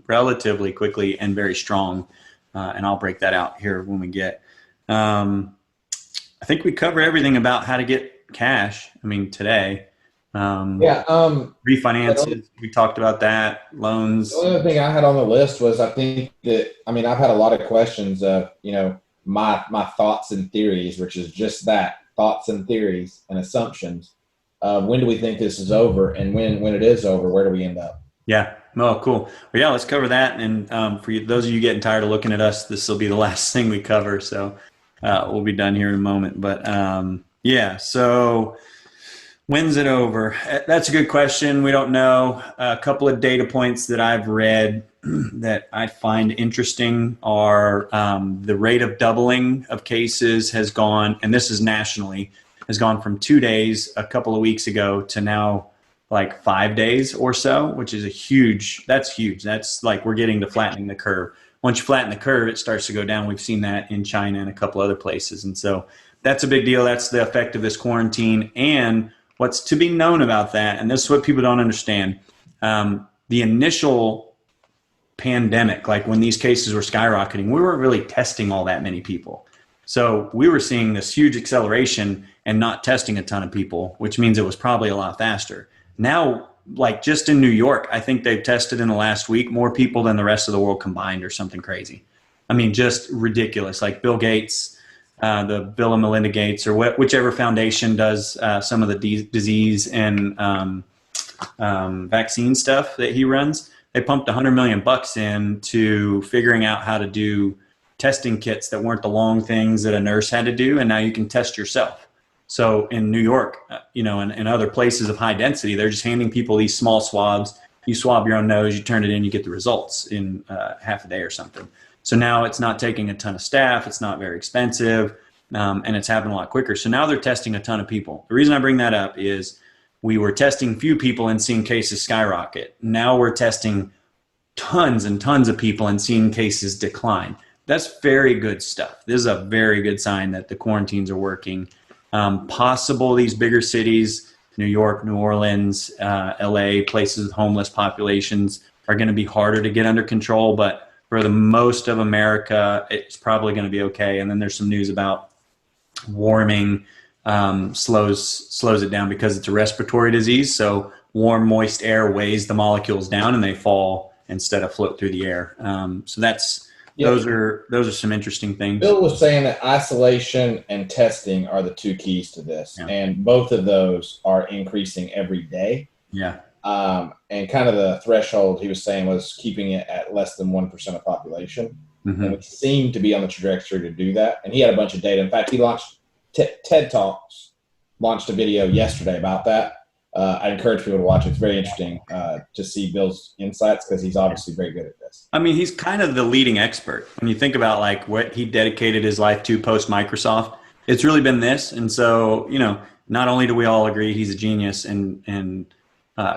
relatively quickly and very strong. And I'll break that out here when we get. I think we cover everything about how to get cash. I mean, today. Refinances, we talked about that, loans. The other thing I had on the list was I think that, I mean, I've had a lot of questions of, my thoughts and theories, which is just that, thoughts and theories and assumptions. When do we think this is over? And when it is over, where do we end up? Yeah. Oh, cool. Well, yeah, let's cover that. And for those of you getting tired of looking at us, this will be the last thing we cover. So we'll be done here in a moment. But so when's it over? That's a good question. We don't know. A couple of data points that I've read that I find interesting are the rate of doubling of cases has gone, and this is nationally, has gone from 2 days a couple of weeks ago to now like 5 days or so, which is that's huge. That's like we're getting to flattening the curve. Once you flatten the curve, it starts to go down. We've seen that in China and a couple other places. And so that's a big deal. That's the effect of this quarantine. And what's to be known about that, and this is what people don't understand, the initial pandemic, like when these cases were skyrocketing, we weren't really testing all that many people. So we were seeing this huge acceleration and not testing a ton of people, which means it was probably a lot faster. Now, like just in New York, I think they've tested in the last week more people than the rest of the world combined or something crazy. I mean, just ridiculous. Like Bill Gates, the Bill and Melinda Gates, or whichever foundation does some of the disease and vaccine stuff that he runs, they pumped $100 million into figuring out how to do testing kits that weren't the long things that a nurse had to do, and now you can test yourself. So in New York, and other places of high density, they're just handing people these small swabs. You swab your own nose, you turn it in, you get the results in half a day or something. So now it's not taking a ton of staff, it's not very expensive, and it's happening a lot quicker. So now they're testing a ton of people. The reason I bring that up is we were testing few people and seeing cases skyrocket. Now we're testing tons and tons of people and seeing cases decline. That's very good stuff. This is a very good sign that the quarantines are working. Possible these bigger cities, New York, New Orleans, LA, places with homeless populations are going to be harder to get under control, but for the most of America, it's probably going to be okay. And then there's some news about warming slows it down because it's a respiratory disease. So warm, moist air weighs the molecules down and they fall instead of float through the air. So that's those are some interesting things. Bill was saying that isolation and testing are the two keys to this, and both of those are increasing every day. Yeah. And kind of the threshold he was saying was keeping it at less than 1% of population. Mm-hmm. And we seem to be on the trajectory to do that. And he had a bunch of data. In fact, he launched TED Talks, launched a video yesterday about that. I encourage people to watch it. It's very interesting to see Bill's insights because he's obviously very good at this. I mean, he's kind of the leading expert. When you think about like what he dedicated his life to post Microsoft, it's really been this. And so, not only do we all agree he's a genius and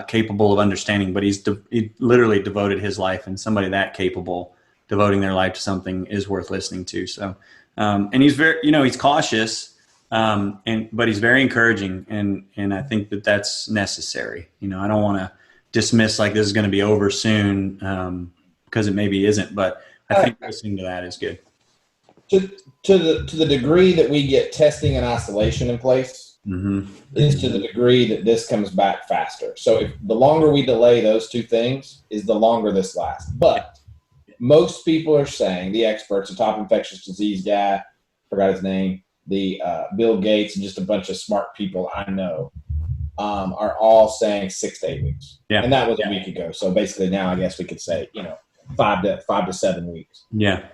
capable of understanding, but he literally devoted his life, and somebody that capable devoting their life to something is worth listening to. So, and he's very, he's cautious. But he's very encouraging, and I think that that's necessary. I don't want to dismiss like this is going to be over soon because it maybe isn't. But I think listening to that is good. To the degree that we get testing and isolation in place, is to the degree that this comes back faster. So if the longer we delay those two things, is the longer this lasts. But most people are saying, the experts, the top infectious disease guy, forgot his name, the Bill Gates, and just a bunch of smart people I know are all saying 6 to 8 weeks. Yeah. And that was a week ago. So basically now I guess we could say, 5 to 7 weeks. Yeah.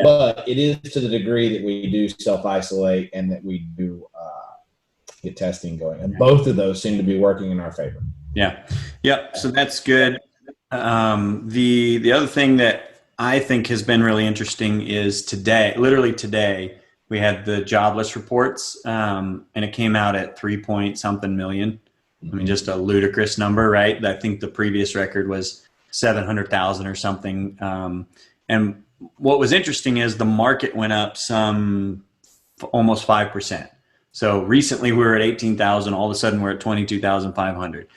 But it is to the degree that we do self-isolate and that we do get testing going. And both of those seem to be working in our favor. Yeah. Yep. So that's good. The other thing that I think has been really interesting is literally today, we had the jobless reports, and it came out at 3 point something million. I mean, just a ludicrous number, right? I think the previous record was 700,000 or something. And what was interesting is the market went up almost 5%. So recently we were at 18,000. All of a sudden we're at 22,500.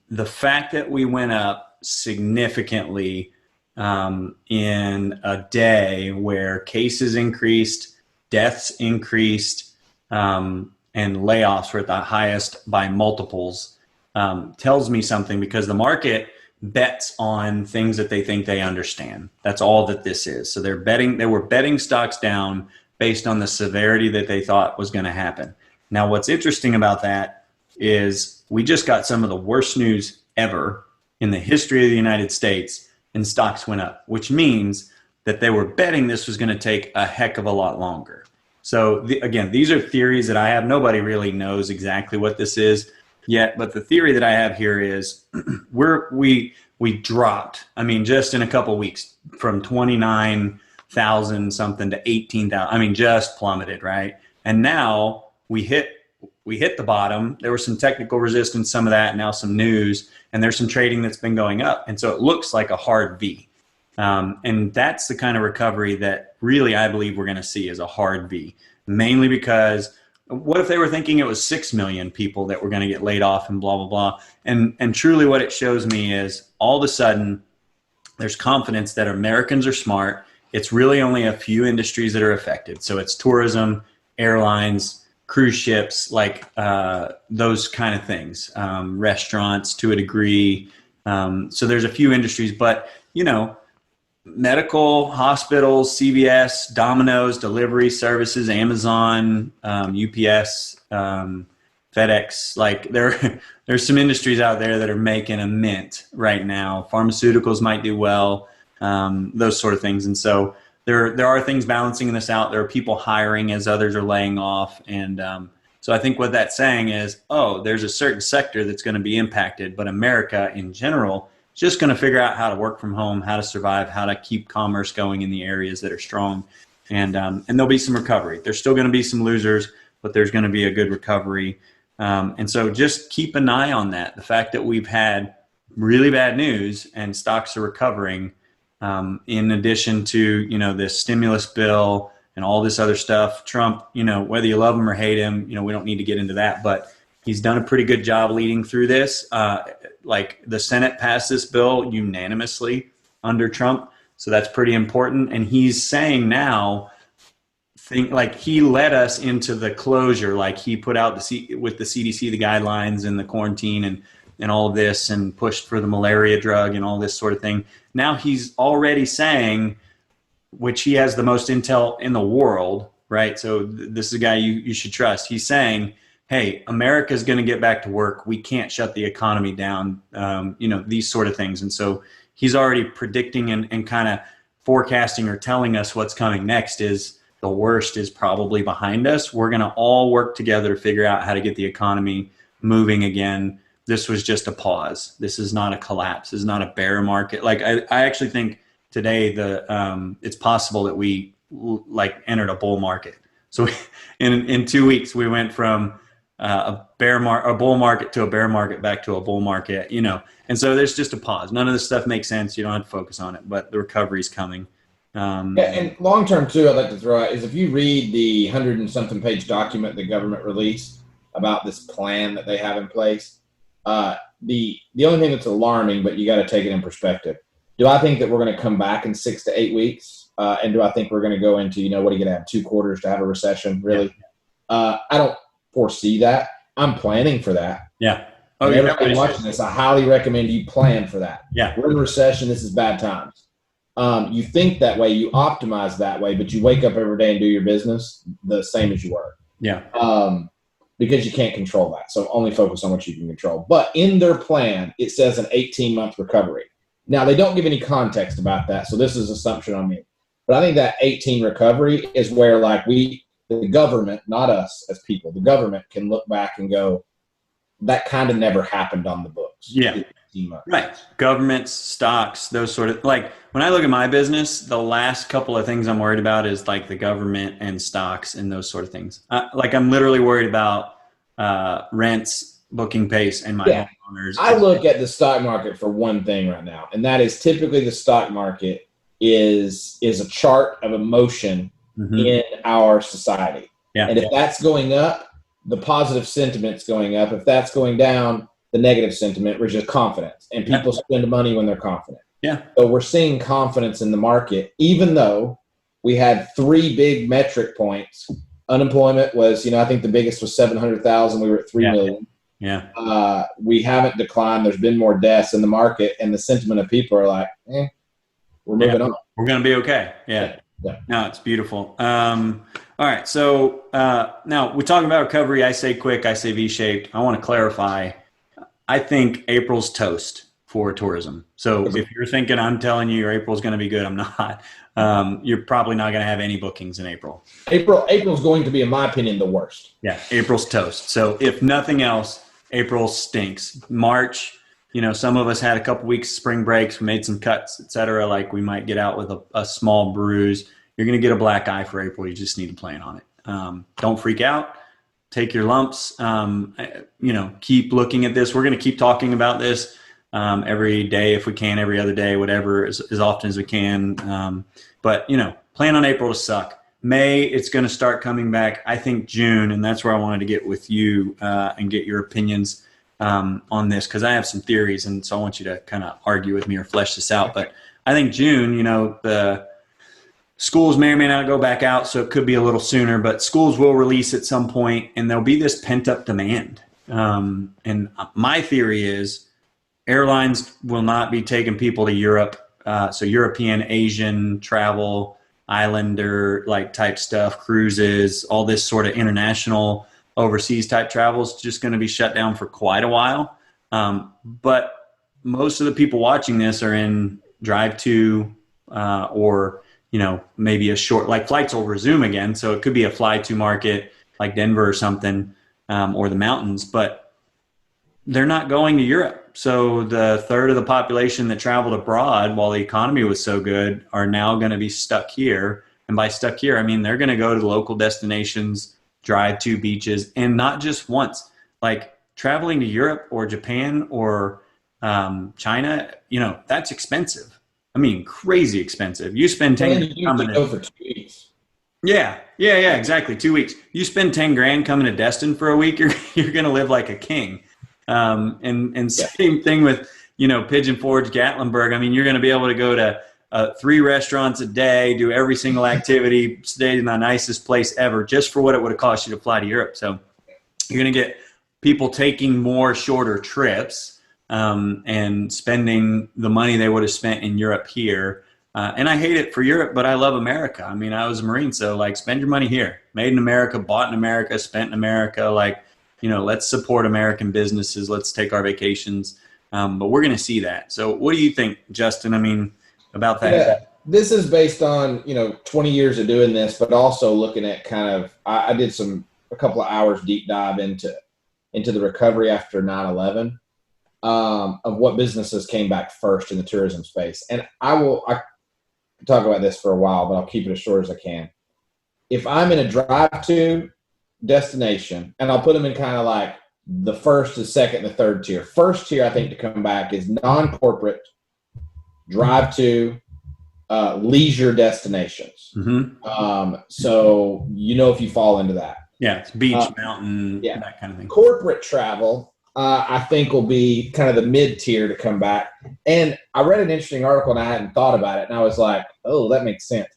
The fact that we went up significantly in a day where cases increased, deaths increased, and layoffs were at the highest by multiples, tells me something, because the market bets on things that they think they understand. That's all that this is. So they were betting stocks down based on the severity that they thought was going to happen. Now, what's interesting about that is we just got some of the worst news ever in the history of the United States, and stocks went up, which means that they were betting this was going to take a heck of a lot longer. So again, these are theories that I have. Nobody really knows exactly what this is yet, but the theory that I have here is we dropped, I mean, just in a couple of weeks from 29,000 something to 18,000. I mean, just plummeted, right? And now we hit the bottom. There was some technical resistance, some of that, now some news, and there's some trading that's been going up. And so it looks like a hard V. And that's the kind of recovery that really I believe we're going to see, is a hard V, mainly because what if they were thinking it was 6 million people that were going to get laid off and blah, blah, blah. And truly what it shows me is all of a sudden there's confidence that Americans are smart. It's really only a few industries that are affected. So it's tourism, airlines, cruise ships, like those kind of things, restaurants to a degree. So there's a few industries, but medical, hospitals, CVS, Domino's, delivery services, Amazon, UPS, FedEx, like there's some industries out there that are making a mint right now. Pharmaceuticals might do well, those sort of things. And so there are things balancing this out. There are people hiring as others are laying off. And so I think what that's saying is, there's a certain sector that's going to be impacted, but America in general is just going to figure out how to work from home, how to survive, how to keep commerce going in the areas that are strong. And there'll be some recovery. There's still going to be some losers, but there's going to be a good recovery. And so just keep an eye on that. The fact that we've had really bad news and stocks are recovering, in addition to, this stimulus bill and all this other stuff. Trump, whether you love him or hate him, we don't need to get into that, but he's done a pretty good job leading through this. Like the Senate passed this bill unanimously under Trump. So that's pretty important. And he's saying now, like he led us into the closure, like he put out with the CDC, the guidelines and the quarantine and all of this, and pushed for the malaria drug and all this sort of thing. Now he's already saying, which he has the most intel in the world, right? So this is a guy you should trust. He's saying, hey, America's going to get back to work. We can't shut the economy down, these sort of things. And so he's already predicting and kind of forecasting or telling us what's coming next. Is the worst is probably behind us. We're going to all work together to figure out how to get the economy moving again. This was just a pause. This is not a collapse. This is not a bear market. Like I actually think today it's possible that we entered a bull market. So in 2 weeks we went from a bull market to a bear market back to a bull market. And so there's just a pause. None of this stuff makes sense. You don't have to focus on it, but the recovery's coming. And long term too, I'd like to throw out is if you read the 100 and something page document the government released about this plan that they have in place. The only thing that's alarming, but you got to take it in perspective. Do I think that we're going to come back in 6 to 8 weeks? And do I think we're going to go into, what are you going to have 2 quarters to have a recession? Really? Yeah. I don't foresee that. I'm planning for that. Yeah. Everybody watching this, I highly recommend you plan for that. Yeah. We're in a recession. This is bad times. You think that way, you optimize that way, but you wake up every day and do your business the same as you were. Yeah. Because you can't control that. So only focus on what you can control. But in their plan, it says an 18-month recovery. Now, they don't give any context about that, so this is assumption on me. But I think that 18 recovery is where, the government, not us as people, the government can look back and go, that kind of never happened on the books. Yeah. 18 months. Right. Governments, stocks, those sort of, like when I look at my business, the last couple of things I'm worried about is like the government and stocks and those sort of things. Like I'm literally worried about rents, booking pace, and my homeowners. I look at the stock market for one thing right now, and that is typically the stock market is a chart of emotion in our society. Yeah. And if that's going up, the positive sentiment's going up. If that's going down, the negative sentiment, which is confidence. And people spend money when they're confident. Yeah. So we're seeing confidence in the market, even though we had 3 big metric points. Unemployment was, I think the biggest was 700,000. We were at 3 million. Yeah. We haven't declined. There's been more deaths in the market, and the sentiment of people are like, we're moving on. We're going to be okay. Yeah. No, it's beautiful. All right. So now we're talking about recovery. I say quick, I say V-shaped. I want to clarify. I think April's toast for tourism. So if you're thinking I'm telling you your April's going to be good, I'm not. You're probably not going to have any bookings in April. April's going to be, in my opinion, the worst. Yeah. April's toast. So if nothing else, April stinks. March, some of us had a couple weeks of spring breaks, we made some cuts, et cetera. Like we might get out with a small bruise. You're going to get a black eye for April. You just need to plan on it. Don't freak out. Take your lumps. Keep looking at this. We're going to keep talking about this every day if we can, every other day, whatever, as often as we can. But plan on April to suck. May, it's going to start coming back. I think June, and that's where I wanted to get with you and get your opinions on this, because I have some theories, and so I want you to kind of argue with me or flesh this out. But I think June, the schools may or may not go back out, so it could be a little sooner, but schools will release at some point, and there'll be this pent-up demand. And my theory is airlines will not be taking people to Europe, so European, Asian travel, islander like type stuff, cruises, all this sort of international overseas type travel is just going to be shut down for quite a while. But most of the people watching this are in drive to or maybe a short, like flights will resume again. So it could be a fly to market like Denver or something, or the mountains, but they're not going to Europe. So the third of the population that traveled abroad while the economy was so good are now going to be stuck here. And by stuck here, I mean, they're going to go to the local destinations, drive to beaches, and not just once. Like traveling to Europe or Japan or China, that's expensive. I mean, crazy expensive. You spend 10 grand go for 2 weeks. Yeah, exactly. 2 weeks. You spend 10 grand coming to Destin for a week, you're going to live like a king. And same thing with, Pigeon Forge, Gatlinburg. I mean, you're going to be able to go to 3 restaurants a day, do every single activity, stay in the nicest place ever, just for what it would have cost you to fly to Europe. So you're going to get people taking more shorter trips and spending the money they would have spent in Europe here. And I hate it for Europe, but I love America. I mean, I was a Marine, so like spend your money here. Made in America, bought in America, spent in America. Like, let's support American businesses. Let's take our vacations. But we're going to see that. So what do you think, Justin? I mean, about that? Yeah, this is based on, 20 years of doing this, but also looking at I did a couple of hours deep dive into the recovery after 9/11. Of what businesses came back first in the tourism space. And I can talk about this for a while, but I'll keep it as short as I can. If I'm in a drive-to destination, and I'll put them in kind of like the first, the second, the third tier. First tier, I think, to come back is non-corporate, drive-to, leisure destinations. Mm-hmm. So, if you fall into that. Yeah, it's beach, mountain, that kind of thing. Corporate travel, I think, will be kind of the mid-tier to come back. And I read an interesting article, and I hadn't thought about it, and I was like, oh, that makes sense.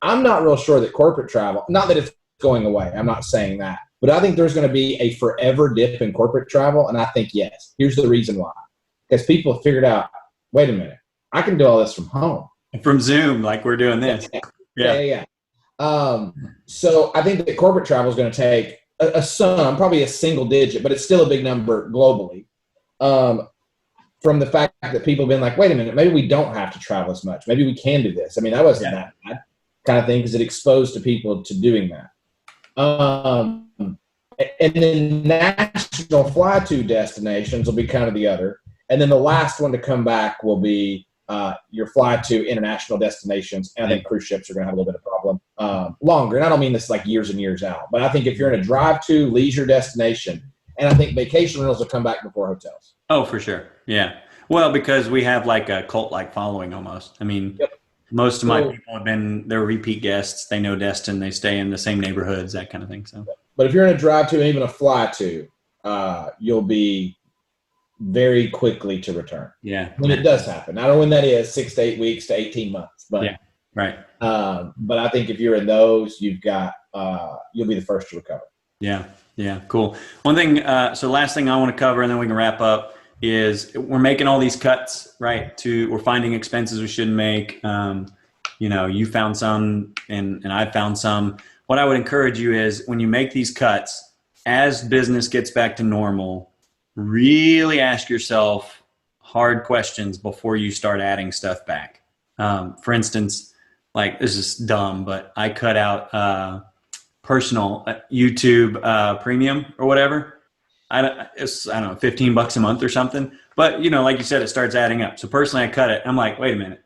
I'm not real sure that corporate travel, not that it's going away, I'm not saying that, but I think there's going to be a forever dip in corporate travel, and I think yes. Here's the reason why. Because people have figured out, wait a minute, I can do all this from home. From Zoom, like we're doing this. Yeah. So I think that corporate travel is going to take a sum, probably a single digit, but it's still a big number globally, from the fact that people have been like, wait a minute, maybe we don't have to travel as much. Maybe we can do this. I mean, that wasn't that bad kind of thing, because it exposed to people to doing that. And then national fly-to destinations will be kind of the other. And then the last one to come back will be your fly to international destinations. And I think cruise ships are going to have a little bit of problem longer. And I don't mean this like years and years out, but I think if you're in a drive to leisure destination, and I think vacation rentals will come back before hotels. Oh, for sure. Yeah. Well, because we have like a cult-like following almost. I mean, most of my people they're repeat guests. They know Destin. They stay in the same neighborhoods, that kind of thing. So, but if you're in a drive to and even a fly to, you'll be very quickly to return. Yeah. When it does happen. I don't know when that is, 6 to 8 weeks to 18 months. But yeah. Right. But I think if you're in those, you've got you'll be the first to recover. Yeah. Yeah. Cool. One thing. So last thing I want to cover, and then we can wrap up, is we're making all these cuts, right? We're finding expenses we shouldn't make. You found some, and I found some. What I would encourage you is when you make these cuts, as business gets back to normal, really ask yourself hard questions before you start adding stuff back. For instance, like, this is dumb, but I cut out personal YouTube premium or whatever. I don't know, $15 a month or something. But, like you said, it starts adding up. So personally, I cut it. I'm like, wait a minute.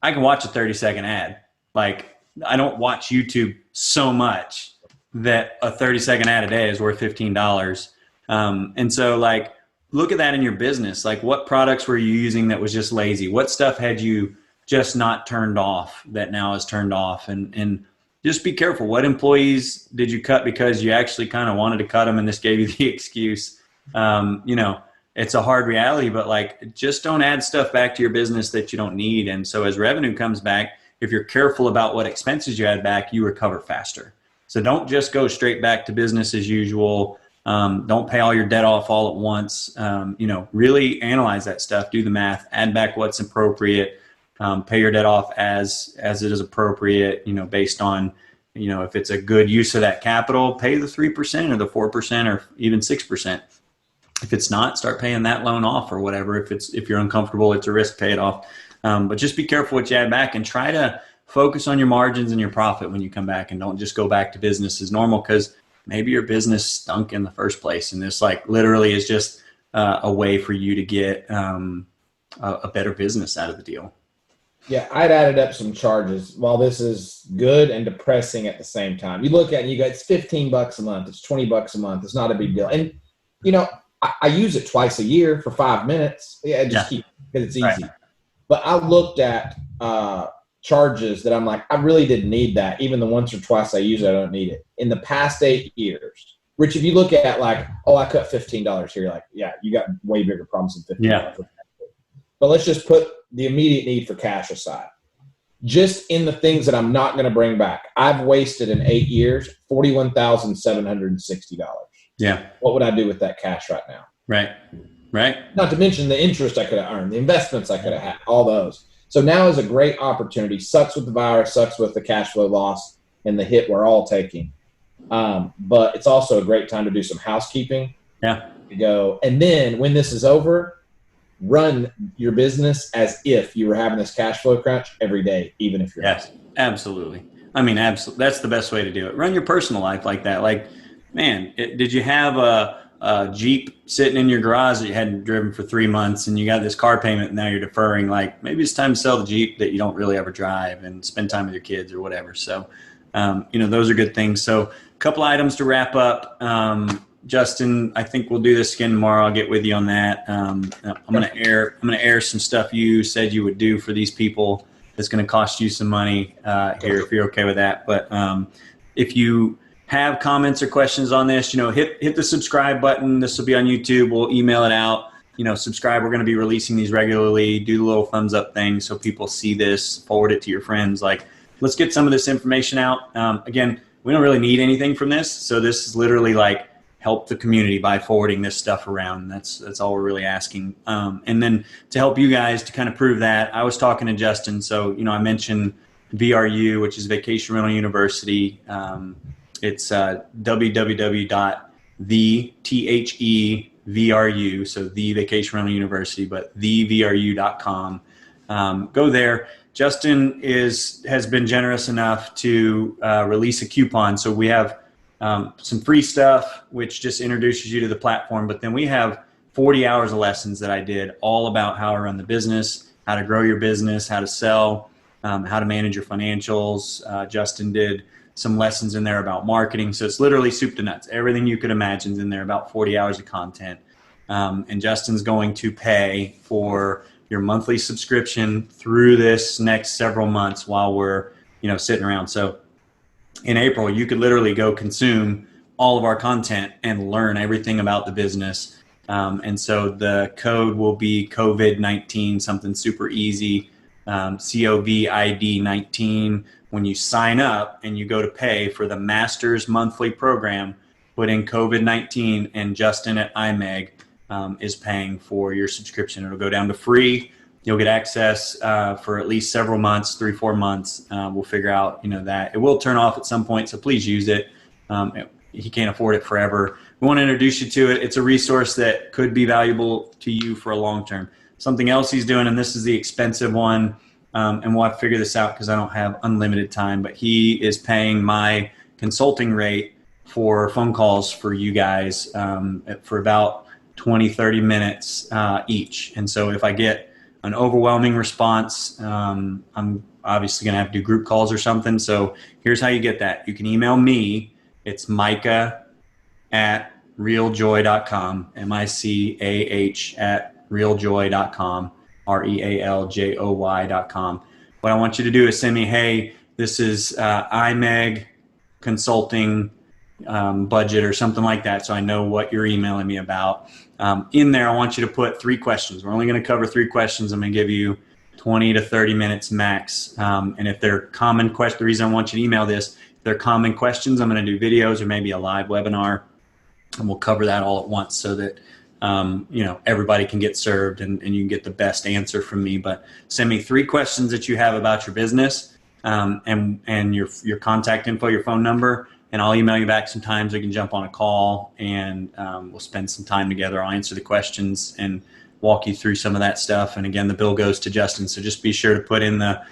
I can watch a 30-second ad. Like, I don't watch YouTube so much that a 30-second ad a day is worth $15. And so, like, look at that in your business. Like, what products were you using that was just lazy? What stuff had you just not turned off that now is turned off? And just be careful. What employees did you cut because you actually kind of wanted to cut them and this gave you the excuse? It's a hard reality, but like, just don't add stuff back to your business that you don't need. And so as revenue comes back, if you're careful about what expenses you add back, you recover faster. So don't just go straight back to business as usual. Don't pay all your debt off all at once. Really analyze that stuff, do the math, add back what's appropriate, pay your debt off as it is appropriate, based on, if it's a good use of that capital, pay the 3% or the 4% or even 6%. If it's not, start paying that loan off or whatever. If you're uncomfortable, it's a risk, pay it off. But just be careful what you add back and try to focus on your margins and your profit when you come back, and don't just go back to business as normal, because maybe your business stunk in the first place. And this like literally is just a way for you to get a better business out of the deal. Yeah, I'd added up some charges. While this is good and depressing at the same time, you look at it and you go, it's $15 a month, it's $20 a month, it's not a big deal. And I use it twice a year for 5 minutes. Yeah, keep, because it's easy. Right. But I looked at charges that I'm like, I really didn't need that. Even the once or twice I use it, I don't need it. In the past 8 years, Rich, if you look at like, I cut $15 here, like, yeah, you got way bigger problems than $15. Yeah. But let's just put the immediate need for cash aside. Just in the things that I'm not going to bring back, I've wasted in 8 years $41,760. Yeah. What would I do with that cash right now? Right. Not to mention the interest I could have earned, the investments I could have had, all those. So now is a great opportunity. Sucks with the virus, sucks with the cash flow loss and the hit we're all taking. But it's also a great time to do some housekeeping. Yeah. To go. And then when this is over, run your business as if you were having this cash flow crunch every day, even if you're Yes, absolutely. I mean, absolutely. That's the best way to do it. Run your personal life like that. Like, man, did you have a Jeep sitting in your garage that you hadn't driven for 3 months, and you got this car payment and now you're deferring? Like, maybe it's time to sell the Jeep that you don't really ever drive and spend time with your kids or whatever. So, those are good things. So a couple items to wrap up. Justin, I think we'll do this again tomorrow. I'll get with you on that. I'm gonna air some stuff you said you would do for these people. That's going to cost you some money here, if you're okay with that. But if you have comments or questions on this, hit the subscribe button. This will be on YouTube. We'll email it out. Subscribe. We're going to be releasing these regularly. Do the little thumbs up thing so people see this. Forward it to your friends. Like, let's get some of this information out. Again, we don't really need anything from this. So this is literally like help the community by forwarding this stuff around. That's all we're really asking. And then to help you guys to kind of prove that, I was talking to Justin. So, I mentioned VRU, which is Vacation Rental University. It's www.thevru, so the Vacation Rental University, but thevru.com. Go there. Justin has been generous enough to release a coupon. So we have some free stuff, which just introduces you to the platform. But then we have 40 hours of lessons that I did all about how to run the business, how to grow your business, how to sell, how to manage your financials. Justin did some lessons in there about marketing. So it's literally soup to nuts. Everything you could imagine is in there, about 40 hours of content. And Justin's going to pay for your monthly subscription through this next several months while we're, sitting around. So in April, you could literally go consume all of our content and learn everything about the business. And so the code will be COVID-19, something super easy, COVID 19. When you sign up and you go to pay for the Masters monthly program, put in COVID-19, and Justin at IMEG is paying for your subscription. It'll go down to free. You'll get access for at least several months, 3-4 months. We'll figure out, that it will turn off at some point. So please use it. He can't afford it forever. We want to introduce you to it. It's a resource that could be valuable to you for a long term. Something else he's doing, and this is the expensive one, and we'll have to figure this out because I don't have unlimited time, but he is paying my consulting rate for phone calls for you guys for about 20-30 minutes each. And so if I get an overwhelming response, I'm obviously going to have to do group calls or something. So here's how you get that. You can email me. It's Micah at realjoy.com, MICAH at realjoy.com, REALJOY.com. What I want you to do is send me, hey, this is IMEG consulting budget or something like that, so I know what you're emailing me about. In there, I want you to put 3 questions. We're only going to cover 3 questions. I'm going to give you 20 to 30 minutes max. And if they're common questions, the reason I want you to email this, if they're common questions, I'm going to do videos or maybe a live webinar, and we'll cover that all at once so that everybody can get served and you can get the best answer from me. But send me 3 questions that you have about your business and your contact info, your phone number, and I'll email you back sometimes. We can jump on a call and we'll spend some time together. I'll answer the questions and walk you through some of that stuff. And again, the bill goes to Justin. So just be sure to put in the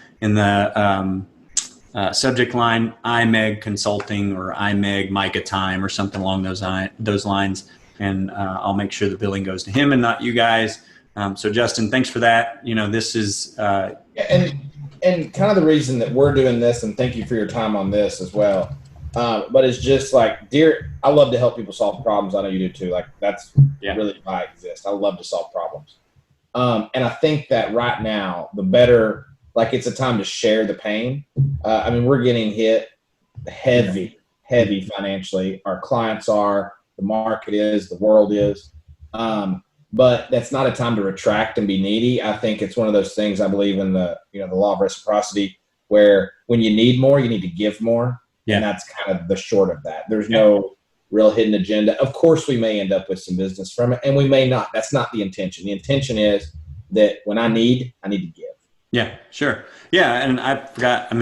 subject line IMEG consulting or IMEG Micah time or something along those lines. And I'll make sure the billing goes to him and not you guys. So Justin, thanks for that. This is and kind of the reason that we're doing this, and thank you for your time on this as well. But it's just like, I love to help people solve problems. I know you do too. Like that's really why I exist. I love to solve problems. And I think that right now, the better, like it's a time to share the pain. We're getting hit heavy financially. Our clients are, the market is, the world is. But that's not a time to retract and be needy. I think it's one of those things, I believe in the law of reciprocity, where when you need more, you need to give more. Yeah. And that's kind of the short of that. There's no real hidden agenda. Of course, we may end up with some business from it, and we may not. That's not the intention. The intention is that when I need to give. Yeah, sure. Yeah, and I forgot,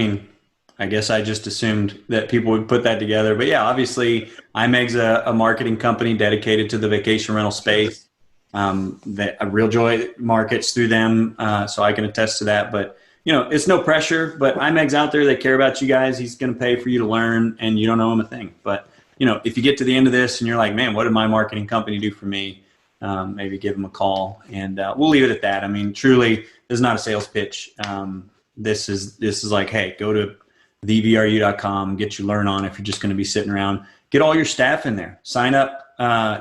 I guess I just assumed that people would put that together. But yeah, obviously, IMEG's a marketing company dedicated to the vacation rental space. That RealJoy markets through them, so I can attest to that. But it's no pressure, but IMEG's out there. They care about you guys. He's going to pay for you to learn, and you don't owe him a thing. But, if you get to the end of this and you're like, man, what did my marketing company do for me? Maybe give him a call, and we'll leave it at that. Truly, this is not a sales pitch. This is like, hey, go to thevru.com, get your learn on if you're just going to be sitting around. Get all your staff in there. Sign up.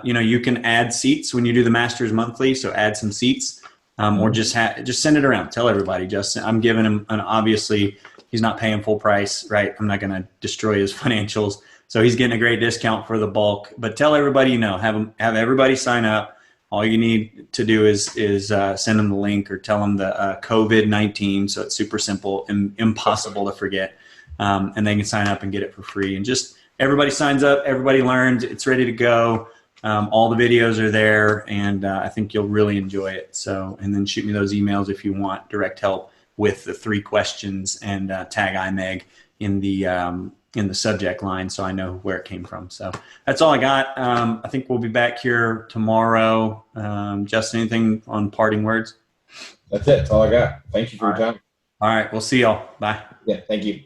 You can add seats when you do the Masters monthly, so add some seats. Or just send it around. Tell everybody. Justin, I'm giving him obviously he's not paying full price, right? I'm not going to destroy his financials, so he's getting a great discount for the bulk. But tell everybody, have everybody sign up. All you need to do is send them the link or tell them the COVID-19. So it's super simple and impossible to forget, and they can sign up and get it for free. And just everybody signs up, everybody learns. It's ready to go. All the videos are there, and I think you'll really enjoy it. So, and then shoot me those emails if you want direct help with the 3 questions, and tag IMEG in the subject line so I know where it came from. So that's all I got. I think we'll be back here tomorrow. Justin, anything on parting words? That's it. That's all I got. Thank you for your time. All right. We'll see y'all. Bye. Yeah. Thank you.